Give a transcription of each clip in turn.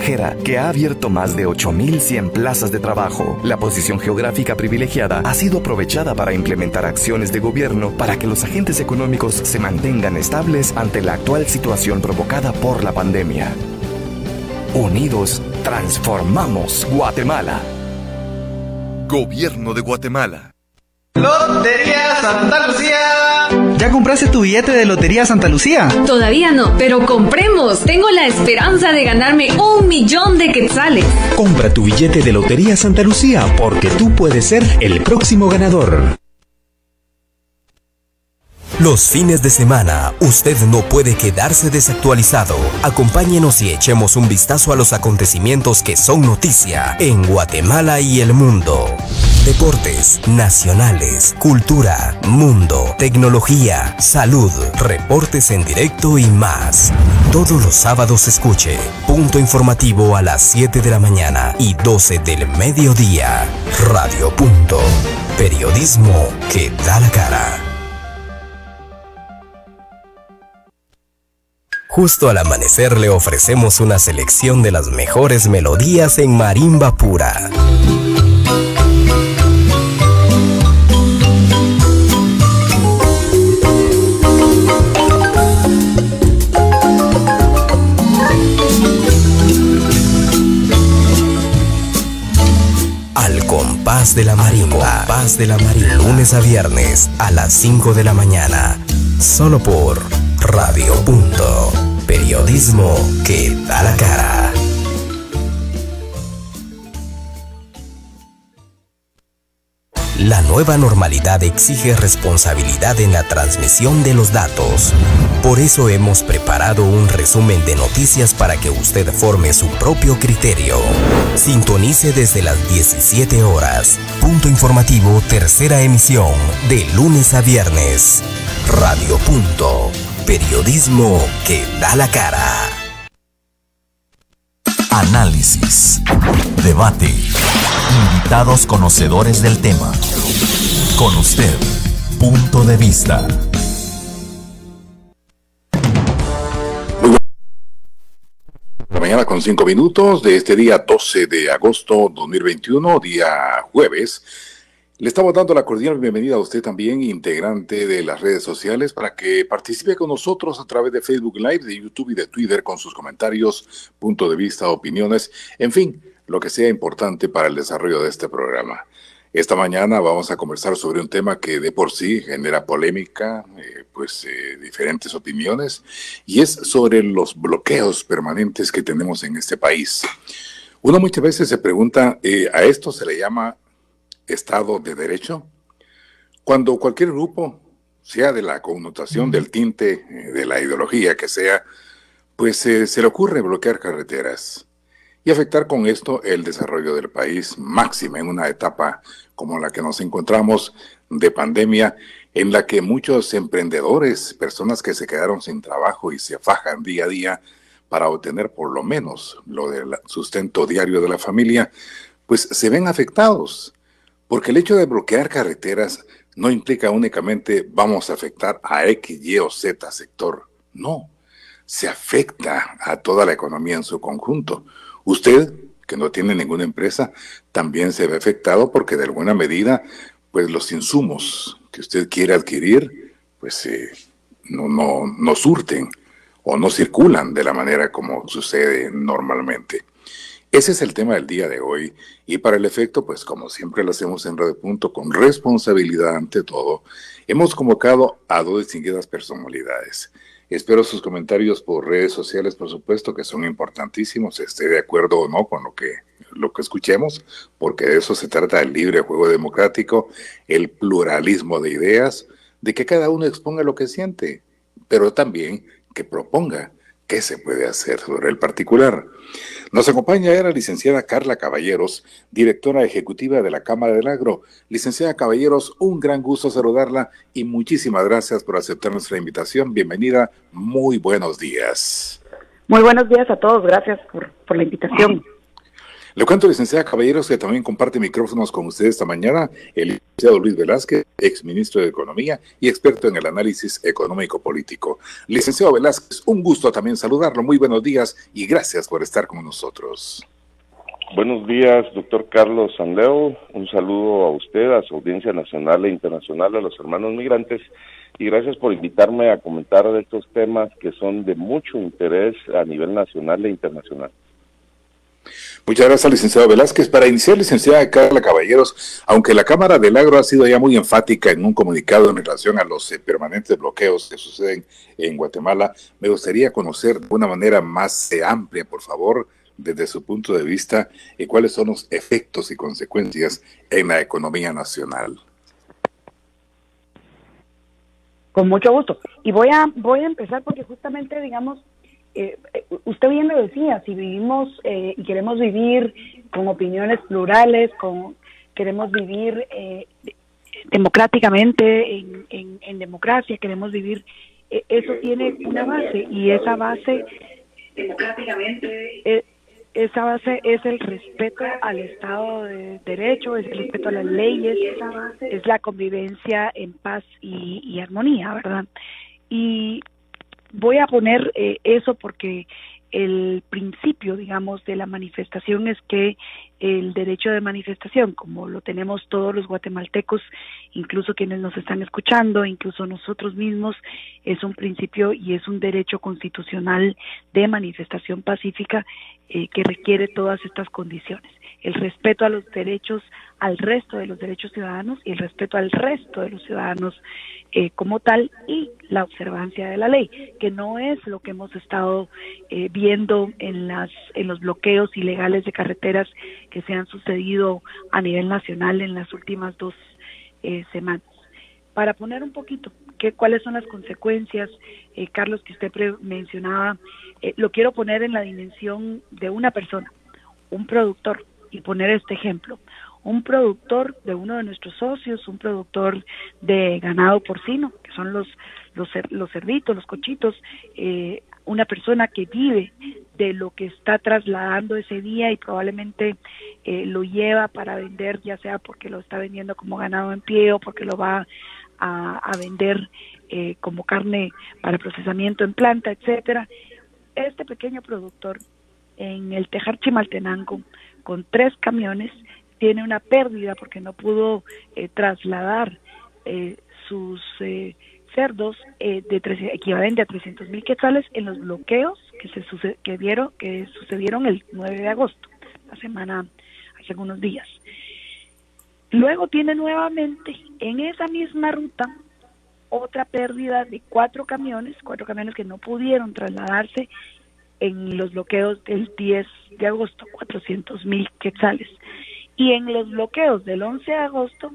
extranjera que ha abierto más de 8.100 plazas de trabajo. La posición geográfica privilegiada ha sido aprovechada para implementar acciones de gobierno para que los agentes económicos se mantengan estables ante la actual situación provocada por la pandemia. Unidos, transformamos Guatemala. Gobierno de Guatemala. Lotería Santa Lucía. ¿Ya compraste tu billete de Lotería Santa Lucía? Todavía no, pero compremos. Tengo la esperanza de ganarme 1.000.000 de quetzales. Compra tu billete de Lotería Santa Lucía porque tú puedes ser el próximo ganador. Los fines de semana, usted no puede quedarse desactualizado. Acompáñenos y echemos un vistazo a los acontecimientos que son noticia en Guatemala y el mundo. Deportes, nacionales, cultura, mundo, tecnología, salud, reportes en directo y más. Todos los sábados escuche Punto Informativo a las 7 de la mañana y 12 del mediodía. Radio Punto. Periodismo que da la cara. Justo al amanecer le ofrecemos una selección de las mejores melodías en marimba pura. Al compás de la marimba, lunes a viernes a las 5 de la mañana, solo por Radio Punto. Periodismo que da la cara. La nueva normalidad exige responsabilidad en la transmisión de los datos. Por eso hemos preparado un resumen de noticias para que usted forme su propio criterio. Sintonice desde las 17 horas. Punto Informativo, tercera emisión, de lunes a viernes. Radio Punto. Periodismo que da la cara. Análisis, debate, invitados conocedores del tema. Con usted, punto de vista. La mañana con 5 minutos de este día 12 de agosto 2021, día jueves. Le estamos dando la cordial bienvenida a usted también, integrante de las redes sociales, para que participe con nosotros a través de Facebook Live, de YouTube y de Twitter con sus comentarios, punto de vista, opiniones, en fin, lo que sea importante para el desarrollo de este programa. Esta mañana vamos a conversar sobre un tema que de por sí genera polémica, diferentes opiniones, y es sobre los bloqueos permanentes que tenemos en este país. Uno muchas veces se pregunta, ¿a esto se le llama Estado de Derecho? Cuando cualquier grupo, sea de la connotación, del tinte, de la ideología que sea, pues se le ocurre bloquear carreteras y afectar con esto el desarrollo del país, máxima en una etapa como la que nos encontramos de pandemia, en la que muchos emprendedores, personas que se quedaron sin trabajo y se fajan día a día para obtener por lo menos lo del sustento diario de la familia, pues se ven afectados. Porque el hecho de bloquear carreteras no implica únicamente vamos a afectar a X, Y o Z sector. No, se afecta a toda la economía en su conjunto. Usted, que no tiene ninguna empresa, también se ve afectado porque de alguna medida, pues los insumos que usted quiere adquirir, pues no surten o no circulan de la manera como sucede normalmente. Ese es el tema del día de hoy, y para el efecto, pues como siempre lo hacemos en Radio Punto, con responsabilidad ante todo, hemos convocado a dos distinguidas personalidades. Espero sus comentarios por redes sociales, por supuesto, que son importantísimos, esté de acuerdo o no con lo que escuchemos, porque de eso se trata el libre juego democrático, el pluralismo de ideas, de que cada uno exponga lo que siente, pero también que proponga qué se puede hacer sobre el particular. Nos acompaña la licenciada Carla Caballeros, directora ejecutiva de la Cámara del Agro. Licenciada Caballeros, un gran gusto saludarla y muchísimas gracias por aceptar nuestra invitación. Bienvenida, muy buenos días. Muy buenos días a todos, gracias por la invitación. Le cuento, licenciada Caballeros, que también comparte micrófonos con ustedes esta mañana el licenciado Luis Velázquez, exministro de Economía y experto en el análisis económico-político. Licenciado Velázquez, un gusto también saludarlo. Muy buenos días y gracias por estar con nosotros. Buenos días, doctor Carlos Sanleo. Un saludo a usted, a su audiencia nacional e internacional, a los hermanos migrantes, y gracias por invitarme a comentar de estos temas que son de mucho interés a nivel nacional e internacional. Muchas gracias, licenciado Velázquez. Para iniciar, licenciada Carla Caballeros, aunque la Cámara del Agro ha sido ya muy enfática en un comunicado en relación a los permanentes bloqueos que suceden en Guatemala, me gustaría conocer de una manera más amplia, por favor, desde su punto de vista, cuáles son los efectos y consecuencias en la economía nacional. Con mucho gusto. Y voy a empezar porque justamente, digamos, usted bien lo decía, si vivimos y queremos vivir con opiniones plurales, queremos vivir democráticamente, en democracia, queremos vivir, eso tiene una base, y esa base democráticamente es el respeto al Estado de Derecho, es el respeto a las leyes, es la convivencia en paz y armonía, ¿verdad? Y voy a poner eso porque el principio, digamos, de la manifestación es que el derecho de manifestación, como lo tenemos todos los guatemaltecos, incluso quienes nos están escuchando, incluso nosotros mismos, es un principio y es un derecho constitucional de manifestación pacífica que requiere todas estas condiciones. El respeto a los derechos, al resto de los derechos ciudadanos, y el respeto al resto de los ciudadanos como tal, y la observancia de la ley, que no es lo que hemos estado viendo en los bloqueos ilegales de carreteras que se han sucedido a nivel nacional en las últimas 2 semanas. Para poner un poquito cuáles son las consecuencias, Carlos, que usted mencionaba, lo quiero poner en la dimensión de una persona, un productor, y poner este ejemplo. Un productor de uno de nuestros socios, un productor de ganado porcino, que son los cerditos, los cochitos, una persona que vive de lo que está trasladando ese día y probablemente lo lleva para vender, ya sea porque lo está vendiendo como ganado en pie o porque lo va a vender como carne para procesamiento en planta, etcétera. Este pequeño productor en el Tejar Chimaltenango, con 3 camiones, tiene una pérdida porque no pudo trasladar sus cerdos equivalente a 300,000 quetzales en los bloqueos que sucedieron el 9 de agosto, la semana, hace algunos días. Luego tiene nuevamente en esa misma ruta otra pérdida de 4 camiones que no pudieron trasladarse en los bloqueos del 10 de agosto, 400,000 quetzales. Y en los bloqueos del 11 de agosto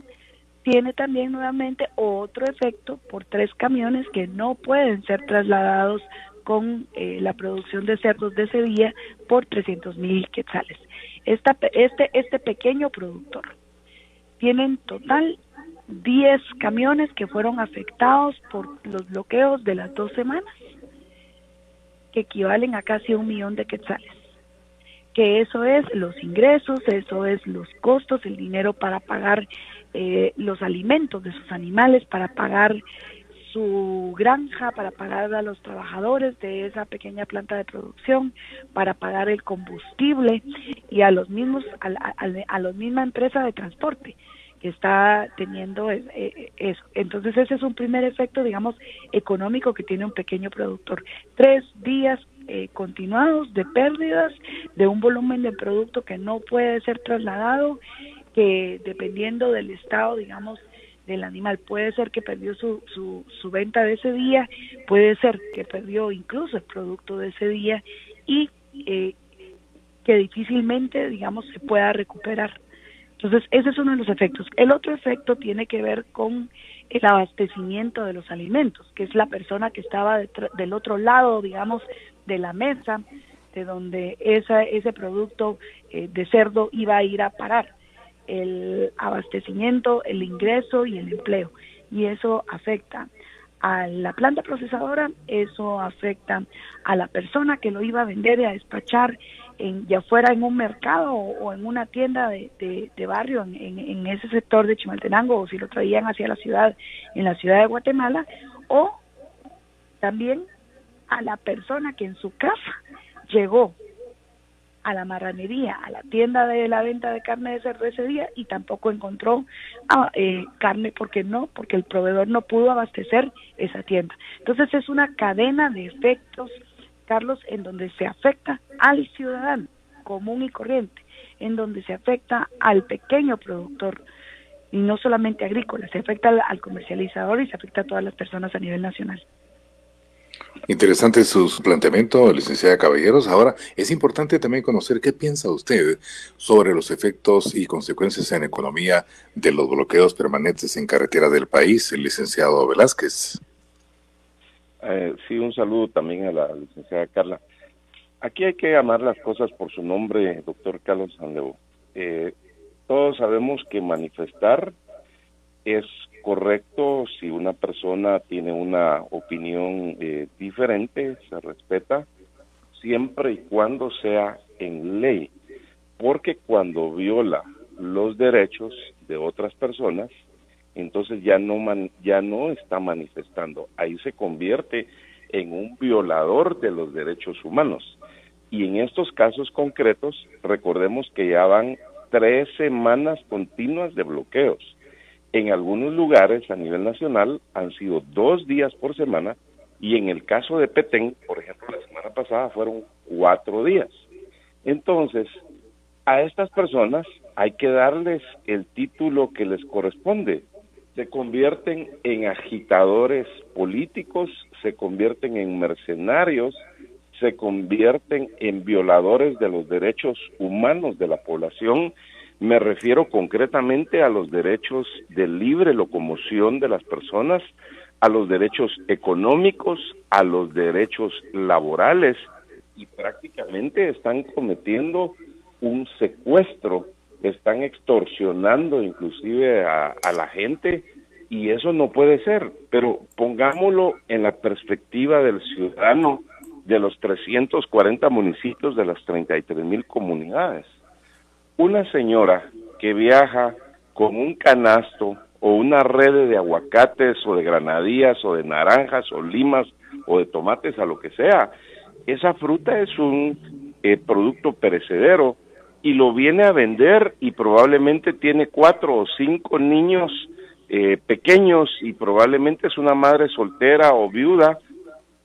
tiene también nuevamente otro efecto por 3 camiones que no pueden ser trasladados con la producción de cerdos de ese día por 300,000 quetzales. Este pequeño productor tiene en total 10 camiones que fueron afectados por los bloqueos de las 2 semanas, que equivalen a casi 1,000,000 de quetzales. Que eso es los ingresos, eso es los costos, el dinero para pagar los alimentos de sus animales, para pagar su granja, para pagar a los trabajadores de esa pequeña planta de producción, para pagar el combustible y a los mismos a la misma empresa de transporte que está teniendo eso. Entonces ese es un primer efecto, digamos, económico que tiene un pequeño productor. 3 días continuados de pérdidas de un volumen de producto que no puede ser trasladado, que dependiendo del estado, digamos, del animal, puede ser que perdió su venta de ese día, puede ser que perdió incluso el producto de ese día y que difícilmente, digamos, se pueda recuperar. Entonces, ese es uno de los efectos. El otro efecto tiene que ver con el abastecimiento de los alimentos, que es la persona que estaba del otro lado, digamos, de la mesa, de donde ese producto de cerdo iba a ir a parar. El abastecimiento, el ingreso y el empleo. Y eso afecta a la planta procesadora, eso afecta a la persona que lo iba a vender y a despachar, ya fuera en un mercado o en una tienda de barrio en ese sector de Chimaltenango, o si lo traían hacia la ciudad, en la ciudad de Guatemala, o también a la persona que en su casa llegó a la marranería, a la tienda de la venta de carne de cerdo ese día y tampoco encontró carne. Porque el proveedor no pudo abastecer esa tienda. Entonces es una cadena de efectos, Carlos, en donde se afecta al ciudadano común y corriente, en donde se afecta al pequeño productor, y no solamente agrícola, se afecta al comercializador y se afecta a todas las personas a nivel nacional. Interesante su planteamiento, licenciada Caballeros. Ahora, es importante también conocer qué piensa usted sobre los efectos y consecuencias en economía de los bloqueos permanentes en carretera del país, el licenciado Velázquez. Sí, un saludo también a la licenciada Carla. Aquí hay que llamar las cosas por su nombre, doctor Carlos Sanleo. Todos sabemos que manifestar es correcto si una persona tiene una opinión diferente, se respeta, siempre y cuando sea en ley, porque cuando viola los derechos de otras personas, entonces ya no está manifestando, ahí se convierte en un violador de los derechos humanos. Y en estos casos concretos, recordemos que ya van 3 semanas continuas de bloqueos. En algunos lugares a nivel nacional han sido 2 días por semana, y en el caso de Petén, por ejemplo, la semana pasada fueron 4 días. Entonces, a estas personas hay que darles el título que les corresponde. Se convierten en agitadores políticos, se convierten en mercenarios, se convierten en violadores de los derechos humanos de la población. Me refiero concretamente a los derechos de libre locomoción de las personas, a los derechos económicos, a los derechos laborales, y prácticamente están cometiendo un secuestro, están extorsionando inclusive a la gente, y eso no puede ser. Pero pongámoslo en la perspectiva del ciudadano de los 340 municipios de las 33,000 comunidades. Una señora que viaja con un canasto o una red de aguacates o de granadillas o de naranjas o limas o de tomates, a lo que sea, esa fruta es un producto perecedero y lo viene a vender, y probablemente tiene 4 o 5 niños pequeños, y probablemente es una madre soltera o viuda,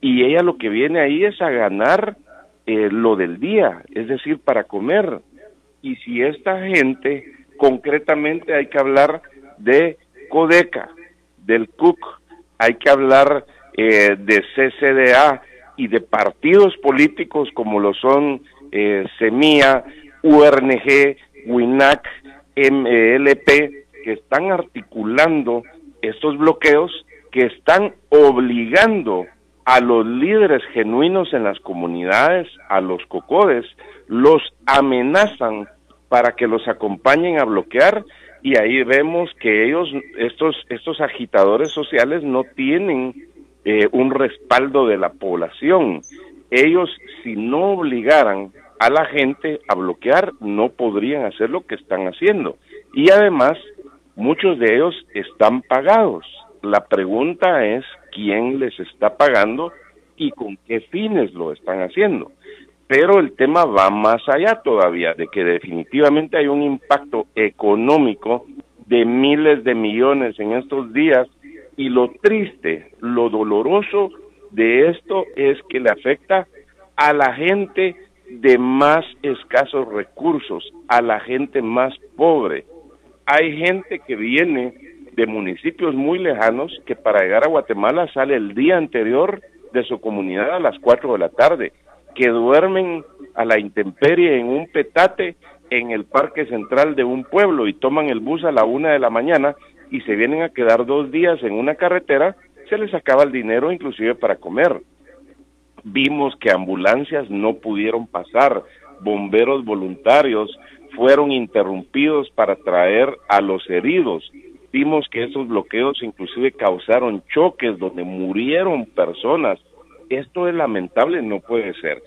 y ella lo que viene ahí es a ganar lo del día, es decir, para comer. Y si esta gente, concretamente hay que hablar de Codeca, del CUC, hay que hablar de CCDA y de partidos políticos como lo son Semilla, URNG, WINAC, MLP, que están articulando estos bloqueos, que están obligando a los líderes genuinos en las comunidades, a los cocodes, los amenazan para que los acompañen a bloquear, y ahí vemos que ellos, estos agitadores sociales, no tienen un respaldo de la población. Ellos, si no obligaran a la gente a bloquear, no podrían hacer lo que están haciendo. Y además, muchos de ellos están pagados. La pregunta es quién les está pagando y con qué fines lo están haciendo. Pero el tema va más allá todavía, de que definitivamente hay un impacto económico de miles de millones en estos días, y lo triste, lo doloroso de esto es que le afecta a la gente de más escasos recursos, a la gente más pobre. Hay gente que viene de municipios muy lejanos que para llegar a Guatemala sale el día anterior de su comunidad a las 4 de la tarde, que duermen a la intemperie en un petate en el parque central de un pueblo y toman el bus a la 1 de la mañana y se vienen a quedar 2 días en una carretera. Se les acaba el dinero inclusive para comer. Vimos que ambulancias no pudieron pasar, bomberos voluntarios fueron interrumpidos para traer a los heridos. vimos que esos bloqueos inclusive causaron choques donde murieron personas. Esto es lamentable, no puede ser.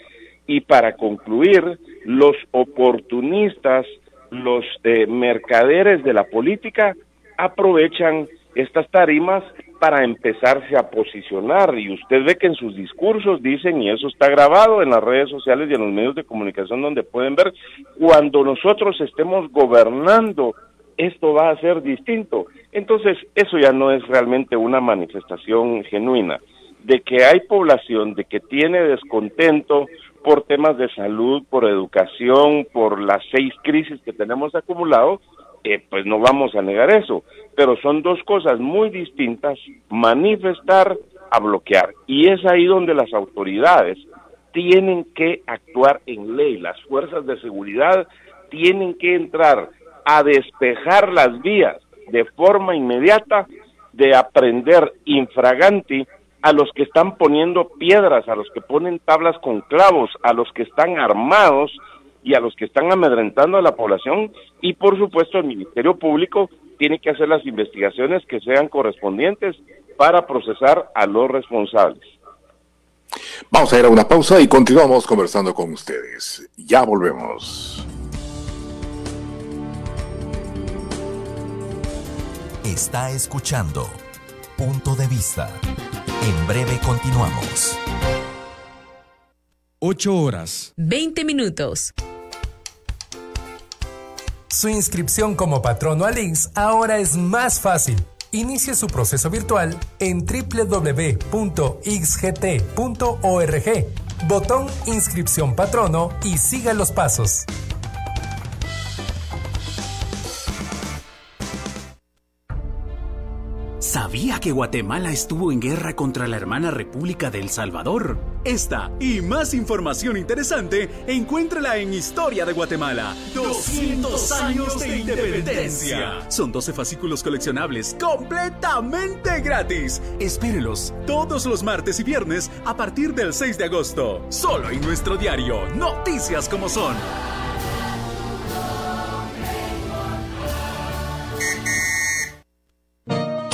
Y para concluir, los oportunistas, los mercaderes de la política aprovechan estas tarimas para empezarse a posicionar, y usted ve que en sus discursos dicen, y eso está grabado en las redes sociales y en los medios de comunicación donde pueden ver, cuando nosotros estemos gobernando, esto va a ser distinto. Entonces, eso ya no es realmente una manifestación genuina, de que hay población, de que tiene descontento por temas de salud, por educación, por las 6 crisis que tenemos acumulado, pues no vamos a negar eso, pero son dos cosas muy distintas, manifestar a bloquear, y es ahí donde las autoridades tienen que actuar en ley, las fuerzas de seguridad tienen que entrar a despejar las vías de forma inmediata, de aprender infraganti a los que están poniendo piedras, a los que ponen tablas con clavos, a los que están armados y a los que están amedrentando a la población, y por supuesto el Ministerio Público tiene que hacer las investigaciones que sean correspondientes para procesar a los responsables. Vamos a ir a una pausa y continuamos conversando con ustedes. Ya volvemos. Está escuchando Punto de Vista. En breve continuamos. 8:20 minutos. Su inscripción como patrono al INSS ahora es más fácil. Inicie su proceso virtual en www.ixgt.org. Botón Inscripción Patrono y siga los pasos. ¿Sabía que Guatemala estuvo en guerra contra la hermana República de El Salvador? Esta y más información interesante encuéntrala en Historia de Guatemala. 200 años de independencia. Son 12 fascículos coleccionables completamente gratis. Espérelos todos los martes y viernes a partir del 6 de agosto. Solo en nuestro diario Noticias como Son.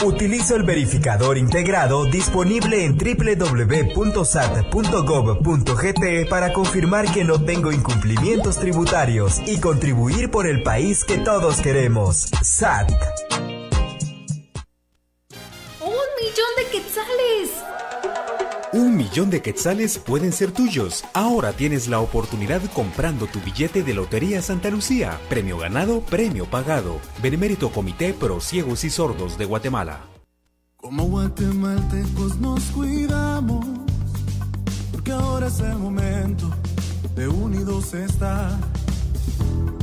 Utilizo el verificador integrado disponible en www.sat.gov.gt para confirmar que no tengo incumplimientos tributarios y contribuir por el país que todos queremos. SAT. ¡1 millón de quetzales! 1 millón de quetzales pueden ser tuyos. Ahora tienes la oportunidad comprando tu billete de Lotería Santa Lucía. Premio ganado, premio pagado. Benemérito Comité Pro Ciegos y Sordos de Guatemala. Como guatemaltecos nos cuidamos, porque ahora es el momento de unidos estar.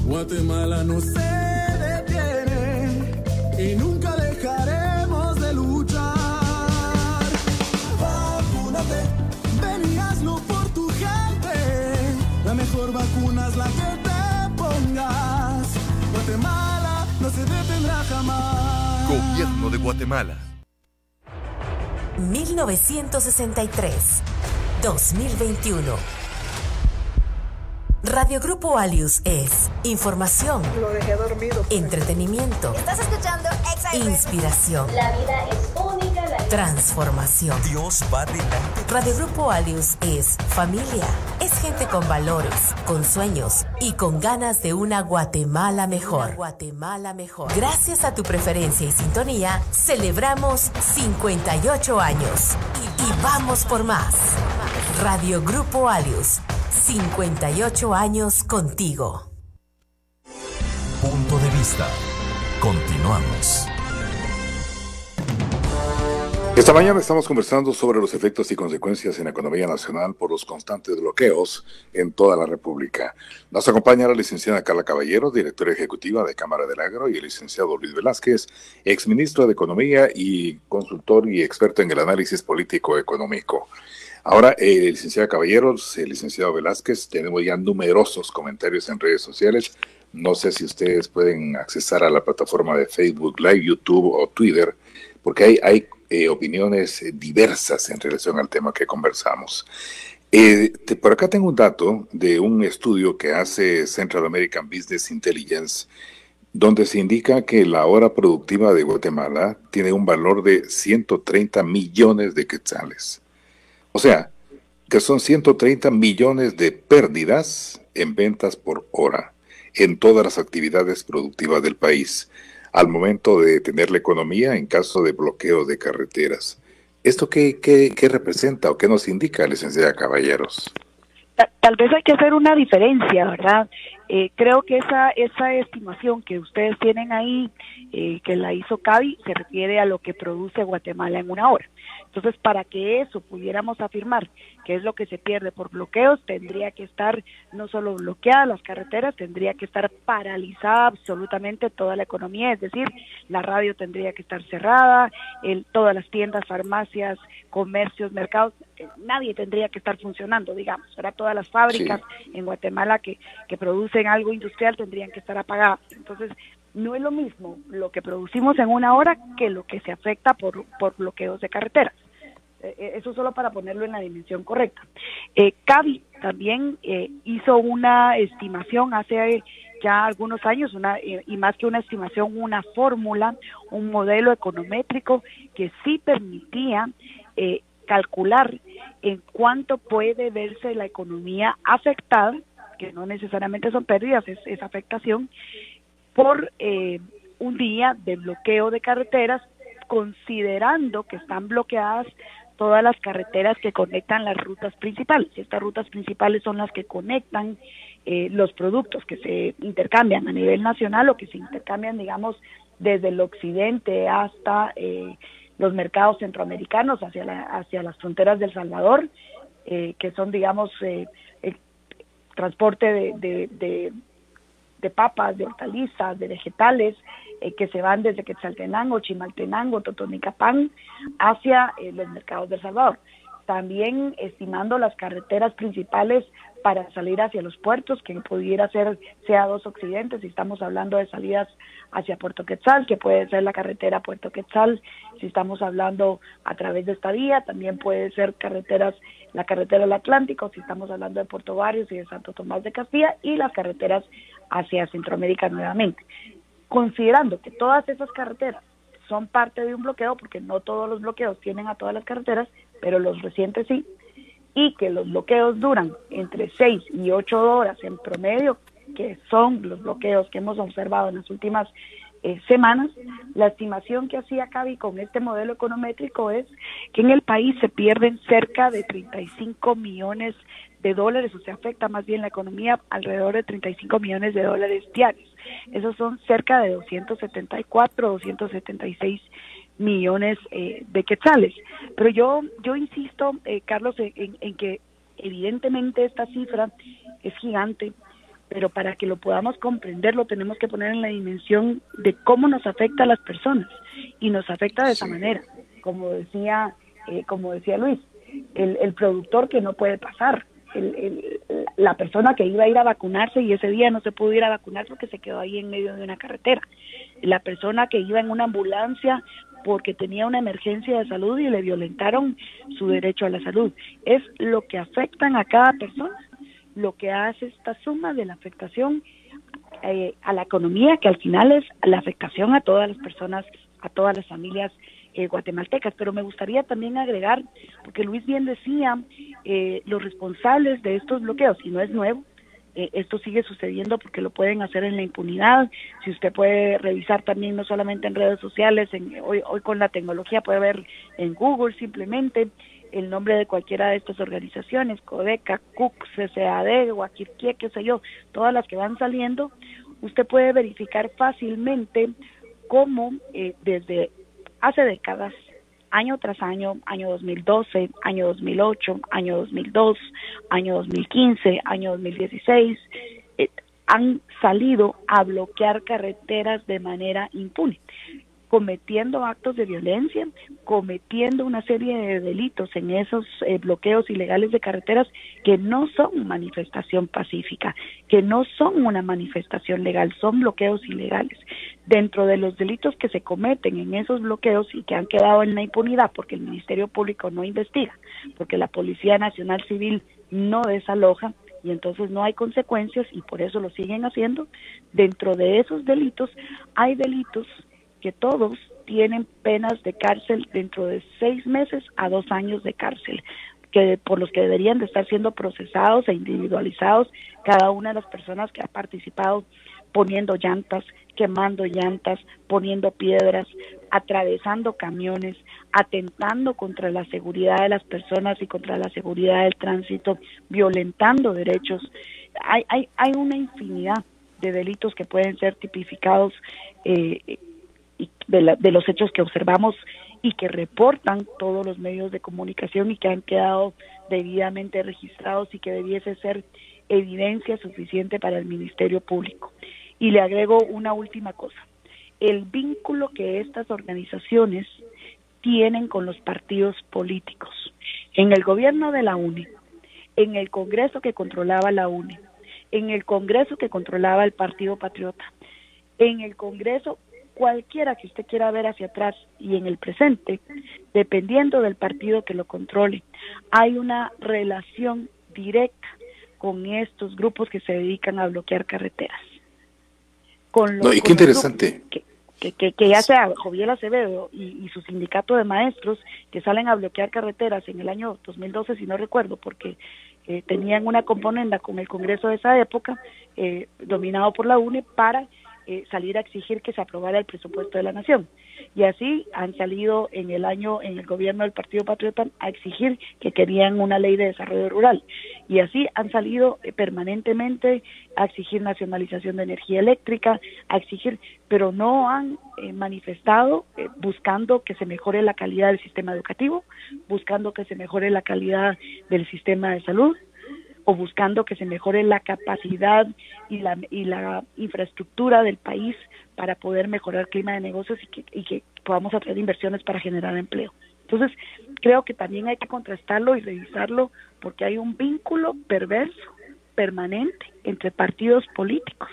Guatemala no se detiene y nunca dejaremos de luchar. Ven y hazlo por tu gente. La mejor vacuna es la que te pongas. Guatemala no se detendrá jamás. Gobierno de Guatemala. 1963, 2021. Radio Grupo Alius es información, lo dejé dormido, entretenimiento, estás escuchando inspiración, la vida es única, transformación. Dios va delante. Radio Grupo Alius es familia, es gente con valores, con sueños y con ganas de una Guatemala mejor. Gracias a tu preferencia y sintonía, celebramos 58 años y vamos por más. Radio Grupo Alius, 58 años contigo. Punto de Vista. Continuamos. Esta mañana estamos conversando sobre los efectos y consecuencias en la economía nacional por los constantes bloqueos en toda la República. Nos acompaña la licenciada Carla Caballero, directora ejecutiva de Cámara del Agro, y el licenciado Luis Velázquez, exministro de Economía y consultor y experto en el análisis político-económico. Ahora, licenciada Caballero, licenciado Velázquez, tenemos ya numerosos comentarios en redes sociales. No sé si ustedes pueden accesar a la plataforma de Facebook Live, YouTube o Twitter, porque hay opiniones diversas en relación al tema que conversamos. Por acá tengo un dato de un estudio que hace Central American Business Intelligence donde se indica que la hora productiva de Guatemala tiene un valor de 130 millones de quetzales. O sea, que son 130 millones de pérdidas en ventas por hora en todas las actividades productivas del país, al momento de detener la economía en caso de bloqueo de carreteras. ¿Esto qué representa o qué nos indica, licenciada Caballeros? Tal vez hay que hacer una diferencia, ¿verdad? Creo que esa estimación que ustedes tienen ahí, que la hizo CABI, se refiere a lo que produce Guatemala en una hora. Entonces, para que eso pudiéramos afirmar que es lo que se pierde por bloqueos, tendría que estar no solo bloqueadas las carreteras, tendría que estar paralizada absolutamente toda la economía, es decir, la radio tendría que estar cerrada, todas las tiendas, farmacias, comercios, mercados, nadie tendría que estar funcionando, digamos, ¿verdad? Todas las fábricas en Guatemala que producen algo industrial tendrían que estar apagadas. Entonces, no es lo mismo lo que producimos en una hora que lo que se afecta por bloqueos de carreteras. Eso solo para ponerlo en la dimensión correcta. CABI también hizo una estimación hace ya algunos años, y más que una estimación, una fórmula, un modelo econométrico que sí permitía calcular en cuánto puede verse la economía afectada, que no necesariamente son pérdidas, es afectación, por un día de bloqueo de carreteras, considerando que están bloqueadas todas las carreteras que conectan las rutas principales. Estas rutas principales son las que conectan los productos que se intercambian a nivel nacional o que se intercambian, digamos, desde el occidente hasta los mercados centroamericanos, hacia las fronteras de El Salvador, que son, digamos, transporte de papas, de hortalizas, de vegetales, que se van desde Quetzaltenango, Chimaltenango, Totonicapán, hacia los mercados de El Salvador. También estimando las carreteras principales para salir hacia los puertos, que pudiera ser CA2 Occidente, si estamos hablando de salidas hacia Puerto Quetzal, que puede ser la carretera Puerto Quetzal, si estamos hablando a través de esta vía, también puede ser la carretera del Atlántico, si estamos hablando de Puerto Barrios y de Santo Tomás de Castilla, y las carreteras hacia Centroamérica nuevamente. Considerando que todas esas carreteras son parte de un bloqueo, porque no todos los bloqueos tienen a todas las carreteras, pero los recientes sí, y que los bloqueos duran entre 6 y 8 horas en promedio, que son los bloqueos que hemos observado en las últimas semanas, la estimación que hacía CABI con este modelo econométrico es que en el país se pierden cerca de 35 millones de dólares, o sea, afecta más bien la economía alrededor de 35 millones de dólares diarios. Esos son cerca de 276 millones de quetzales. Pero yo insisto, Carlos, en que evidentemente esta cifra es gigante, pero para que lo podamos comprender lo tenemos que poner en la dimensión de cómo nos afecta a las personas, y nos afecta de esa manera, como decía Luis, el productor que no puede pasar, la persona que iba a ir a vacunarse y ese día no se pudo ir a vacunar porque se quedó ahí en medio de una carretera, la persona que iba en una ambulancia porque tenía una emergencia de salud y le violentaron su derecho a la salud. Es lo que afectan a cada persona, lo que hace esta suma de la afectación a la economía, que al final es la afectación a todas las personas, a todas las familias guatemaltecas. Pero me gustaría también agregar, porque Luis bien decía, los responsables de estos bloqueos, y no es nuevo, esto sigue sucediendo porque lo pueden hacer en la impunidad. Si usted puede revisar también, no solamente en redes sociales, hoy con la tecnología puede ver en Google simplemente el nombre de cualquiera de estas organizaciones, Codeca, CUC, CCAD, Guaquirquie, qué sé yo, todas las que van saliendo, usted puede verificar fácilmente cómo desde hace décadas, año tras año, año 2012, año 2008, año 2002, año 2015, año 2016, han salido a bloquear carreteras de manera impune, cometiendo actos de violencia, cometiendo una serie de delitos en esos bloqueos ilegales de carreteras que no son manifestación pacífica, que no son una manifestación legal, son bloqueos ilegales. Dentro de los delitos que se cometen en esos bloqueos y que han quedado en la impunidad porque el Ministerio Público no investiga, porque la Policía Nacional Civil no desaloja, y entonces no hay consecuencias y por eso lo siguen haciendo. Dentro de esos delitos hay delitos que todos tienen penas de cárcel dentro de 6 meses a 2 años de cárcel, que por los que deberían de estar siendo procesados e individualizados cada una de las personas que ha participado poniendo llantas, quemando llantas, poniendo piedras, atravesando camiones, atentando contra la seguridad de las personas y contra la seguridad del tránsito, violentando derechos. Hay una infinidad de delitos que pueden ser tipificados de los hechos que observamos y que reportan todos los medios de comunicación y que han quedado debidamente registrados y que debiese ser evidencia suficiente para el Ministerio Público. Y le agrego una última cosa, el vínculo que estas organizaciones tienen con los partidos políticos. En el gobierno de la UNE, en el Congreso que controlaba la UNE, en el Congreso que controlaba el Partido Patriota, en el Congreso cualquiera que usted quiera ver hacia atrás y en el presente, dependiendo del partido que lo controle, hay una relación directa con estos grupos que se dedican a bloquear carreteras. Y qué interesante. Que ya sea Joviel Acevedo y su sindicato de maestros que salen a bloquear carreteras en el año 2012, si no recuerdo, porque tenían una componenda con el Congreso de esa época, dominado por la UNE, para salir a exigir que se aprobara el presupuesto de la nación. Y así han salido en el gobierno del Partido Patriota a exigir que querían una ley de desarrollo rural. Y así han salido permanentemente a exigir nacionalización de energía eléctrica, a exigir, pero no han manifestado buscando que se mejore la calidad del sistema educativo, buscando que se mejore la calidad del sistema de salud, o buscando que se mejore la capacidad y la infraestructura del país para poder mejorar el clima de negocios y que podamos atraer inversiones para generar empleo. Entonces, creo que también hay que contrastarlo y revisarlo porque hay un vínculo perverso, permanente, entre partidos políticos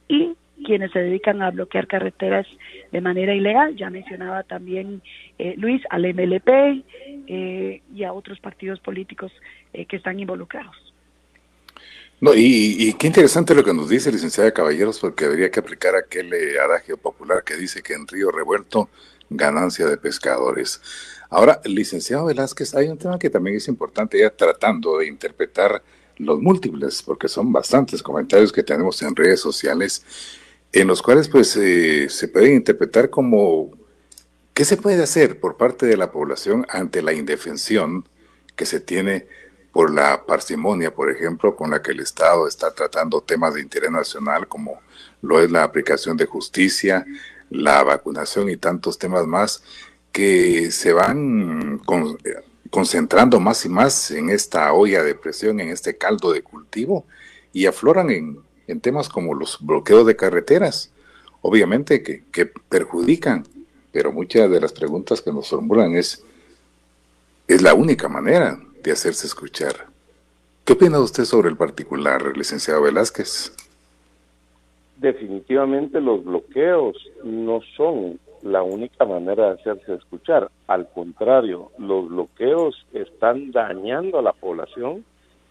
y quienes se dedican a bloquear carreteras de manera ilegal. Ya mencionaba también Luis al MLP y a otros partidos políticos que están involucrados. No, y qué interesante lo que nos dice, licenciada Caballeros, porque habría que aplicar aquel adagio popular que dice que en río revuelto, ganancia de pescadores. Ahora, licenciado Velázquez, hay un tema que también es importante, ya tratando de interpretar los múltiples, porque son bastantes comentarios que tenemos en redes sociales, en los cuales pues se pueden interpretar como ¿qué se puede hacer por parte de la población ante la indefensión que se tiene por la parsimonia, por ejemplo, con la que el Estado está tratando temas de interés nacional como lo es la aplicación de justicia, la vacunación y tantos temas más que se van concentrando más y más en esta olla de presión, en este caldo de cultivo y afloran en temas como los bloqueos de carreteras, obviamente que perjudican, pero muchas de las preguntas que nos formulan es la única manera de hacerse escuchar. ¿Qué opina usted sobre el particular, licenciado Velázquez? Definitivamente los bloqueos no son la única manera de hacerse escuchar. Al contrario, los bloqueos están dañando a la población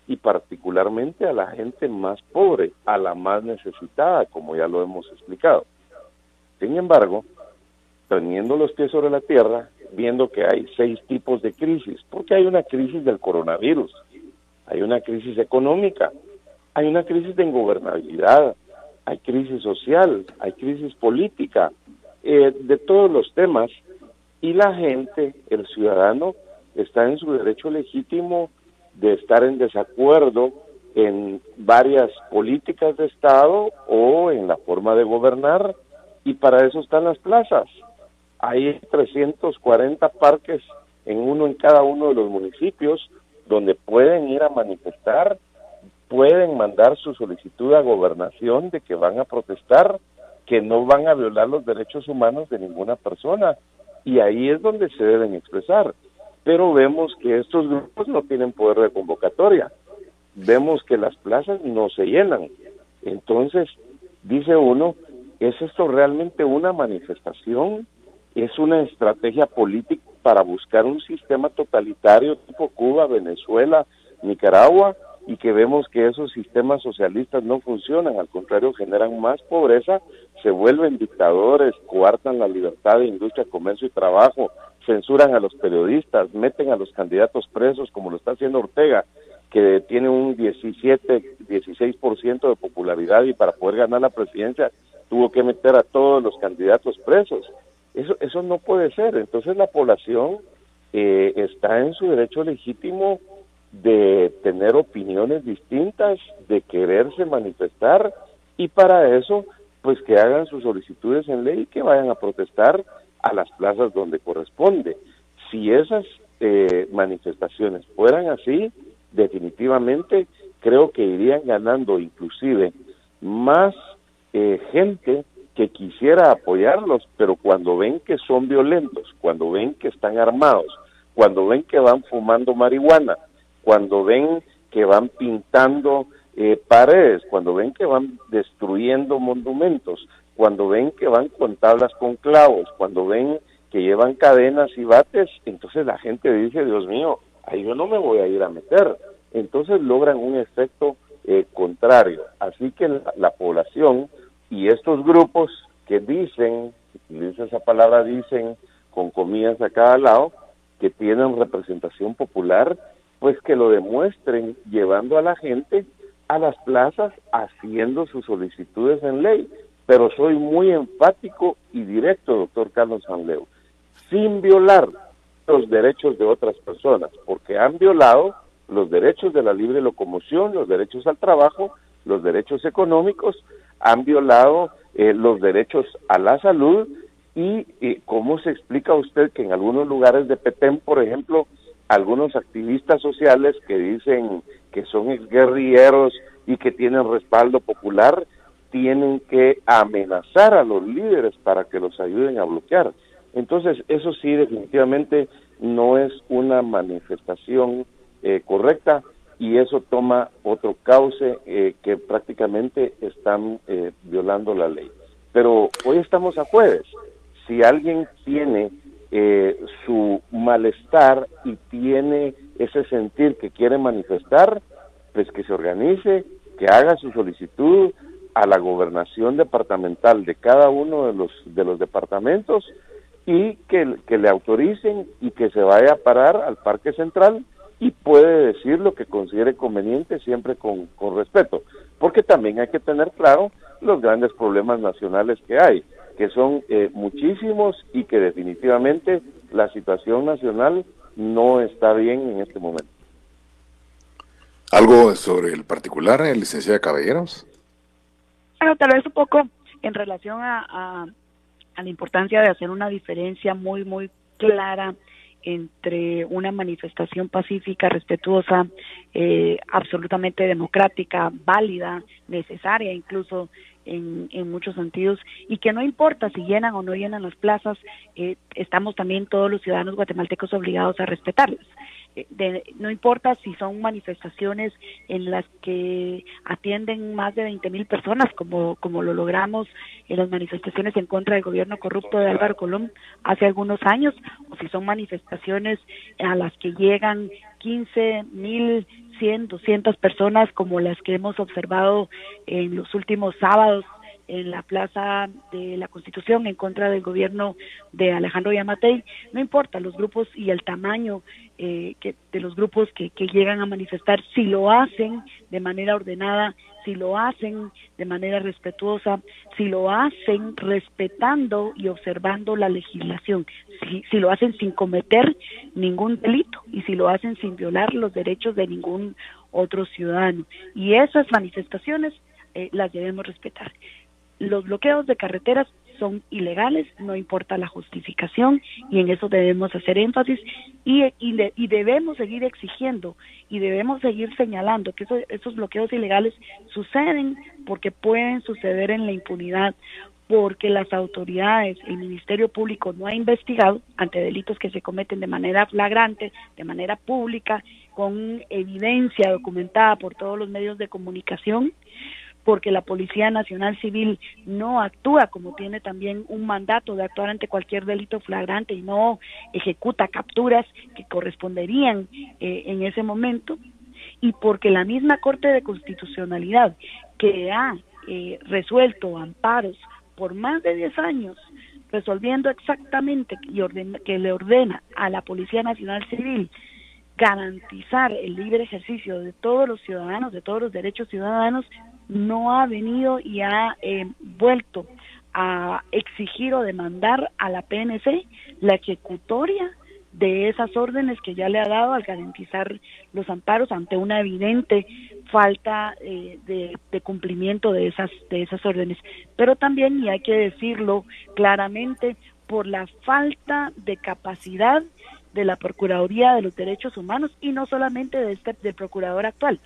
y particularmente a la gente más pobre, a la más necesitada, como ya lo hemos explicado. Sin embargo, teniendo los pies sobre la tierra, viendo que hay 6 tipos de crisis, porque hay una crisis del coronavirus, hay una crisis económica, hay una crisis de ingobernabilidad, hay crisis social, hay crisis política, de todos los temas, y la gente, el ciudadano, está en su derecho legítimo de estar en desacuerdo en varias políticas de Estado o en la forma de gobernar, y para eso están las plazas. Hay 340 parques en cada uno de los municipios donde pueden ir a manifestar, pueden mandar su solicitud a gobernación de que van a protestar, que no van a violar los derechos humanos de ninguna persona, y ahí es donde se deben expresar. Pero vemos que estos grupos no tienen poder de convocatoria, vemos que las plazas no se llenan. Entonces, dice uno, ¿es esto realmente una manifestación? ¿Es una estrategia política para buscar un sistema totalitario tipo Cuba, Venezuela, Nicaragua? y que vemos que esos sistemas socialistas no funcionan, al contrario generan más pobreza, se vuelven dictadores, coartan la libertad de industria, comercio y trabajo, censuran a los periodistas, meten a los candidatos presos como lo está haciendo Ortega, que tiene un 16% de popularidad y para poder ganar la presidencia tuvo que meter a todos los candidatos presos. Eso no puede ser. Entonces la población está en su derecho legítimo de tener opiniones distintas, de quererse manifestar, y para eso pues que hagan sus solicitudes en ley y que vayan a protestar a las plazas donde corresponde. Si esas manifestaciones fueran así, definitivamente creo que irían ganando inclusive más gente que quisiera apoyarlos, pero cuando ven que son violentos, cuando ven que están armados, cuando ven que van fumando marihuana, cuando ven que van pintando paredes, cuando ven que van destruyendo monumentos, cuando ven que van con tablas con clavos, cuando ven que llevan cadenas y bates, entonces la gente dice, Dios mío, ahí yo no me voy a ir a meter. Entonces logran un efecto contrario. Así que la población y estos grupos que dicen, utilizo esa palabra dicen con comillas a cada lado, que tienen representación popular, pues que lo demuestren llevando a la gente a las plazas, haciendo sus solicitudes en ley. Pero soy muy enfático y directo, doctor Carlos Sanleo, sin violar los derechos de otras personas, porque han violado los derechos de la libre locomoción, los derechos al trabajo, los derechos económicos, han violado los derechos a la salud. Y ¿cómo se explica usted que en algunos lugares de Petén, por ejemplo, algunos activistas sociales que dicen que son exguerrilleros y que tienen respaldo popular, tienen que amenazar a los líderes para que los ayuden a bloquear? Entonces, eso sí, definitivamente no es una manifestación correcta, y eso toma otro cauce que prácticamente están violando la ley. Pero hoy estamos a jueves. Si alguien tiene su malestar y tiene ese sentir que quiere manifestar, pues que se organice, que haga su solicitud a la gobernación departamental de cada uno de los departamentos y que le autoricen y que se vaya a parar al Parque Central y puede decir lo que considere conveniente, siempre con respeto, porque también hay que tener claro los grandes problemas nacionales que hay, que son muchísimos, y que definitivamente la situación nacional no está bien en este momento. ¿Algo sobre el particular, licenciada Caballeros? Bueno, tal vez un poco en relación a la importancia de hacer una diferencia muy, muy clara entre una manifestación pacífica, respetuosa, absolutamente democrática, válida, necesaria incluso en muchos sentidos, y que no importa si llenan o no llenan las plazas, estamos también todos los ciudadanos guatemaltecos obligados a respetarlas. No importa si son manifestaciones en las que atienden más de 20,000 personas, como lo logramos en las manifestaciones en contra del gobierno corrupto de Álvaro Colón hace algunos años, o si son manifestaciones a las que llegan 15,000, 100, 200 personas, como las que hemos observado en los últimos sábados en la Plaza de la Constitución en contra del gobierno de Alejandro Yamatei. No importa los grupos y el tamaño de los grupos que llegan a manifestar, si lo hacen de manera ordenada, si lo hacen de manera respetuosa, si lo hacen respetando y observando la legislación, si lo hacen sin cometer ningún delito y si lo hacen sin violar los derechos de ningún otro ciudadano. Y esas manifestaciones las debemos respetar. Los bloqueos de carreteras son ilegales, no importa la justificación, y en eso debemos hacer énfasis y debemos seguir exigiendo y debemos seguir señalando que esos bloqueos ilegales suceden porque pueden suceder en la impunidad, porque las autoridades, el Ministerio Público no ha investigado ante delitos que se cometen de manera flagrante, de manera pública, con evidencia documentada por todos los medios de comunicación, porque la Policía Nacional Civil no actúa como tiene también un mandato de actuar ante cualquier delito flagrante y no ejecuta capturas que corresponderían en ese momento, y porque la misma Corte de Constitucionalidad, que ha resuelto amparos por más de 10 años, resolviendo exactamente que le ordena a la Policía Nacional Civil garantizar el libre ejercicio de todos los ciudadanos, de todos los derechos ciudadanos, no ha venido y ha vuelto a exigir o demandar a la PNC la ejecutoria de esas órdenes que ya le ha dado al garantizar los amparos ante una evidente falta de cumplimiento de esas órdenes. Pero también, y hay que decirlo claramente, por la falta de capacidad de la Procuraduría de los Derechos Humanos, y no solamente del procurador actual.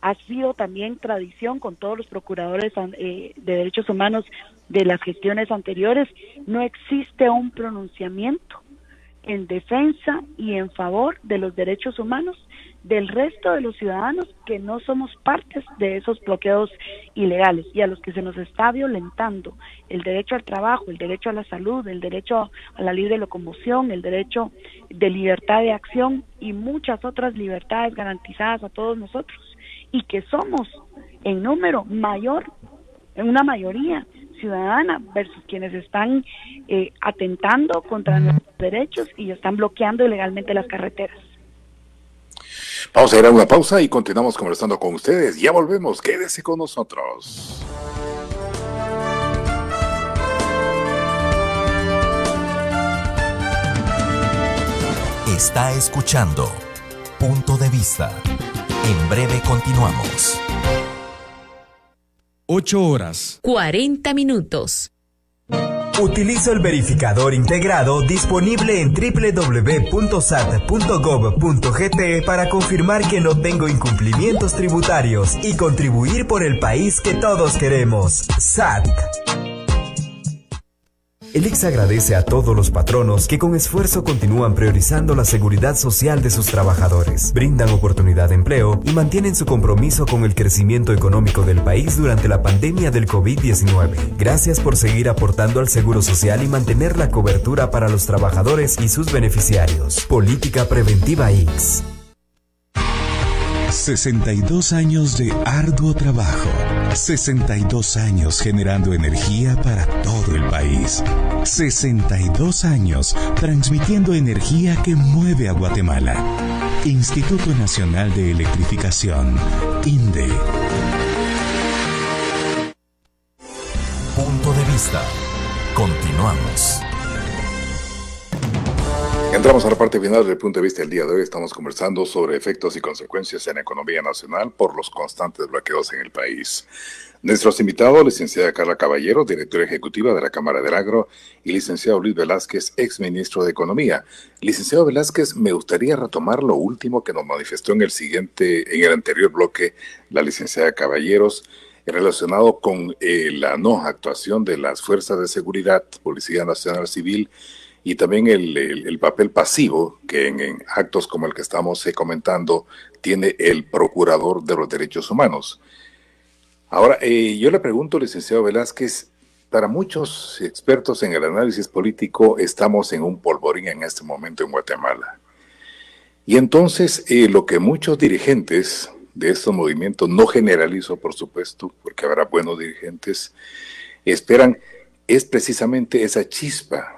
Ha sido también tradición con todos los procuradores de derechos humanos de las gestiones anteriores, no existe un pronunciamiento en defensa y en favor de los derechos humanos del resto de los ciudadanos que no somos partes de esos bloqueos ilegales, y a los que se nos está violentando el derecho al trabajo, el derecho a la salud, el derecho a la libre locomoción, el derecho de libertad de acción y muchas otras libertades garantizadas a todos nosotros, y que somos en número mayor, en una mayoría ciudadana, versus quienes están atentando contra nuestros derechos y están bloqueando ilegalmente las carreteras. Vamos a ir a una pausa y continuamos conversando con ustedes. Ya volvemos, quédese con nosotros. Está escuchando Punto de Vista. En breve continuamos. 8:40. Utilizo el verificador integrado disponible en www.sat.gov.gt para confirmar que no tengo incumplimientos tributarios y contribuir por el país que todos queremos. SAT. El ICS agradece a todos los patronos que con esfuerzo continúan priorizando la seguridad social de sus trabajadores, brindan oportunidad de empleo y mantienen su compromiso con el crecimiento económico del país durante la pandemia del COVID-19. Gracias por seguir aportando al Seguro Social y mantener la cobertura para los trabajadores y sus beneficiarios. Política Preventiva ICS. 62 años de arduo trabajo. 62 años generando energía para todo el país. 62 años transmitiendo energía que mueve a Guatemala. Instituto Nacional de Electrificación, INDE. Punto de Vista. Continuamos. Entramos a la parte final del Punto de Vista del día de hoy. Estamos conversando sobre efectos y consecuencias en la economía nacional por los constantes bloqueos en el país. Nuestros invitados, licenciada Carla Caballero, directora ejecutiva de la Cámara del Agro, y licenciado Luis Velázquez, exministro de Economía. Licenciado Velázquez, me gustaría retomar lo último que nos manifestó en el anterior bloque la licenciada Caballeros, relacionado con la no actuación de las fuerzas de seguridad, Policía Nacional Civil, y también el papel pasivo que en actos como el que estamos comentando tiene el Procurador de los Derechos Humanos. Ahora, yo le pregunto, licenciado Velázquez, para muchos expertos en el análisis político estamos en un polvorín en este momento en Guatemala. Y entonces lo que muchos dirigentes de estos movimientos, no generalizo por supuesto, porque habrá buenos dirigentes, esperan es precisamente esa chispa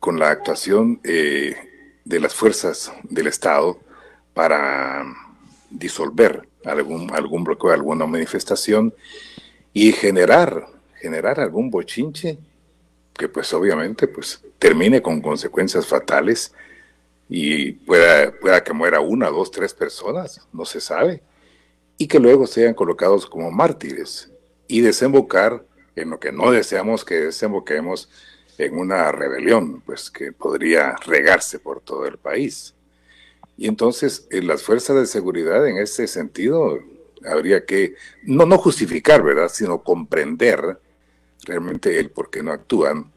con la actuación de las fuerzas del Estado para disolver algún bloqueo, alguna manifestación y generar algún bochinche que pues obviamente pues termine con consecuencias fatales y pueda que muera 1, 2, 3 personas, no se sabe, y que luego sean colocados como mártires y desembocar en lo que no deseamos que desemboquemos, en una rebelión, pues que podría regarse por todo el país. Y entonces las fuerzas de seguridad en ese sentido habría que, no justificar, ¿verdad?, sino comprender realmente el por qué no actúan,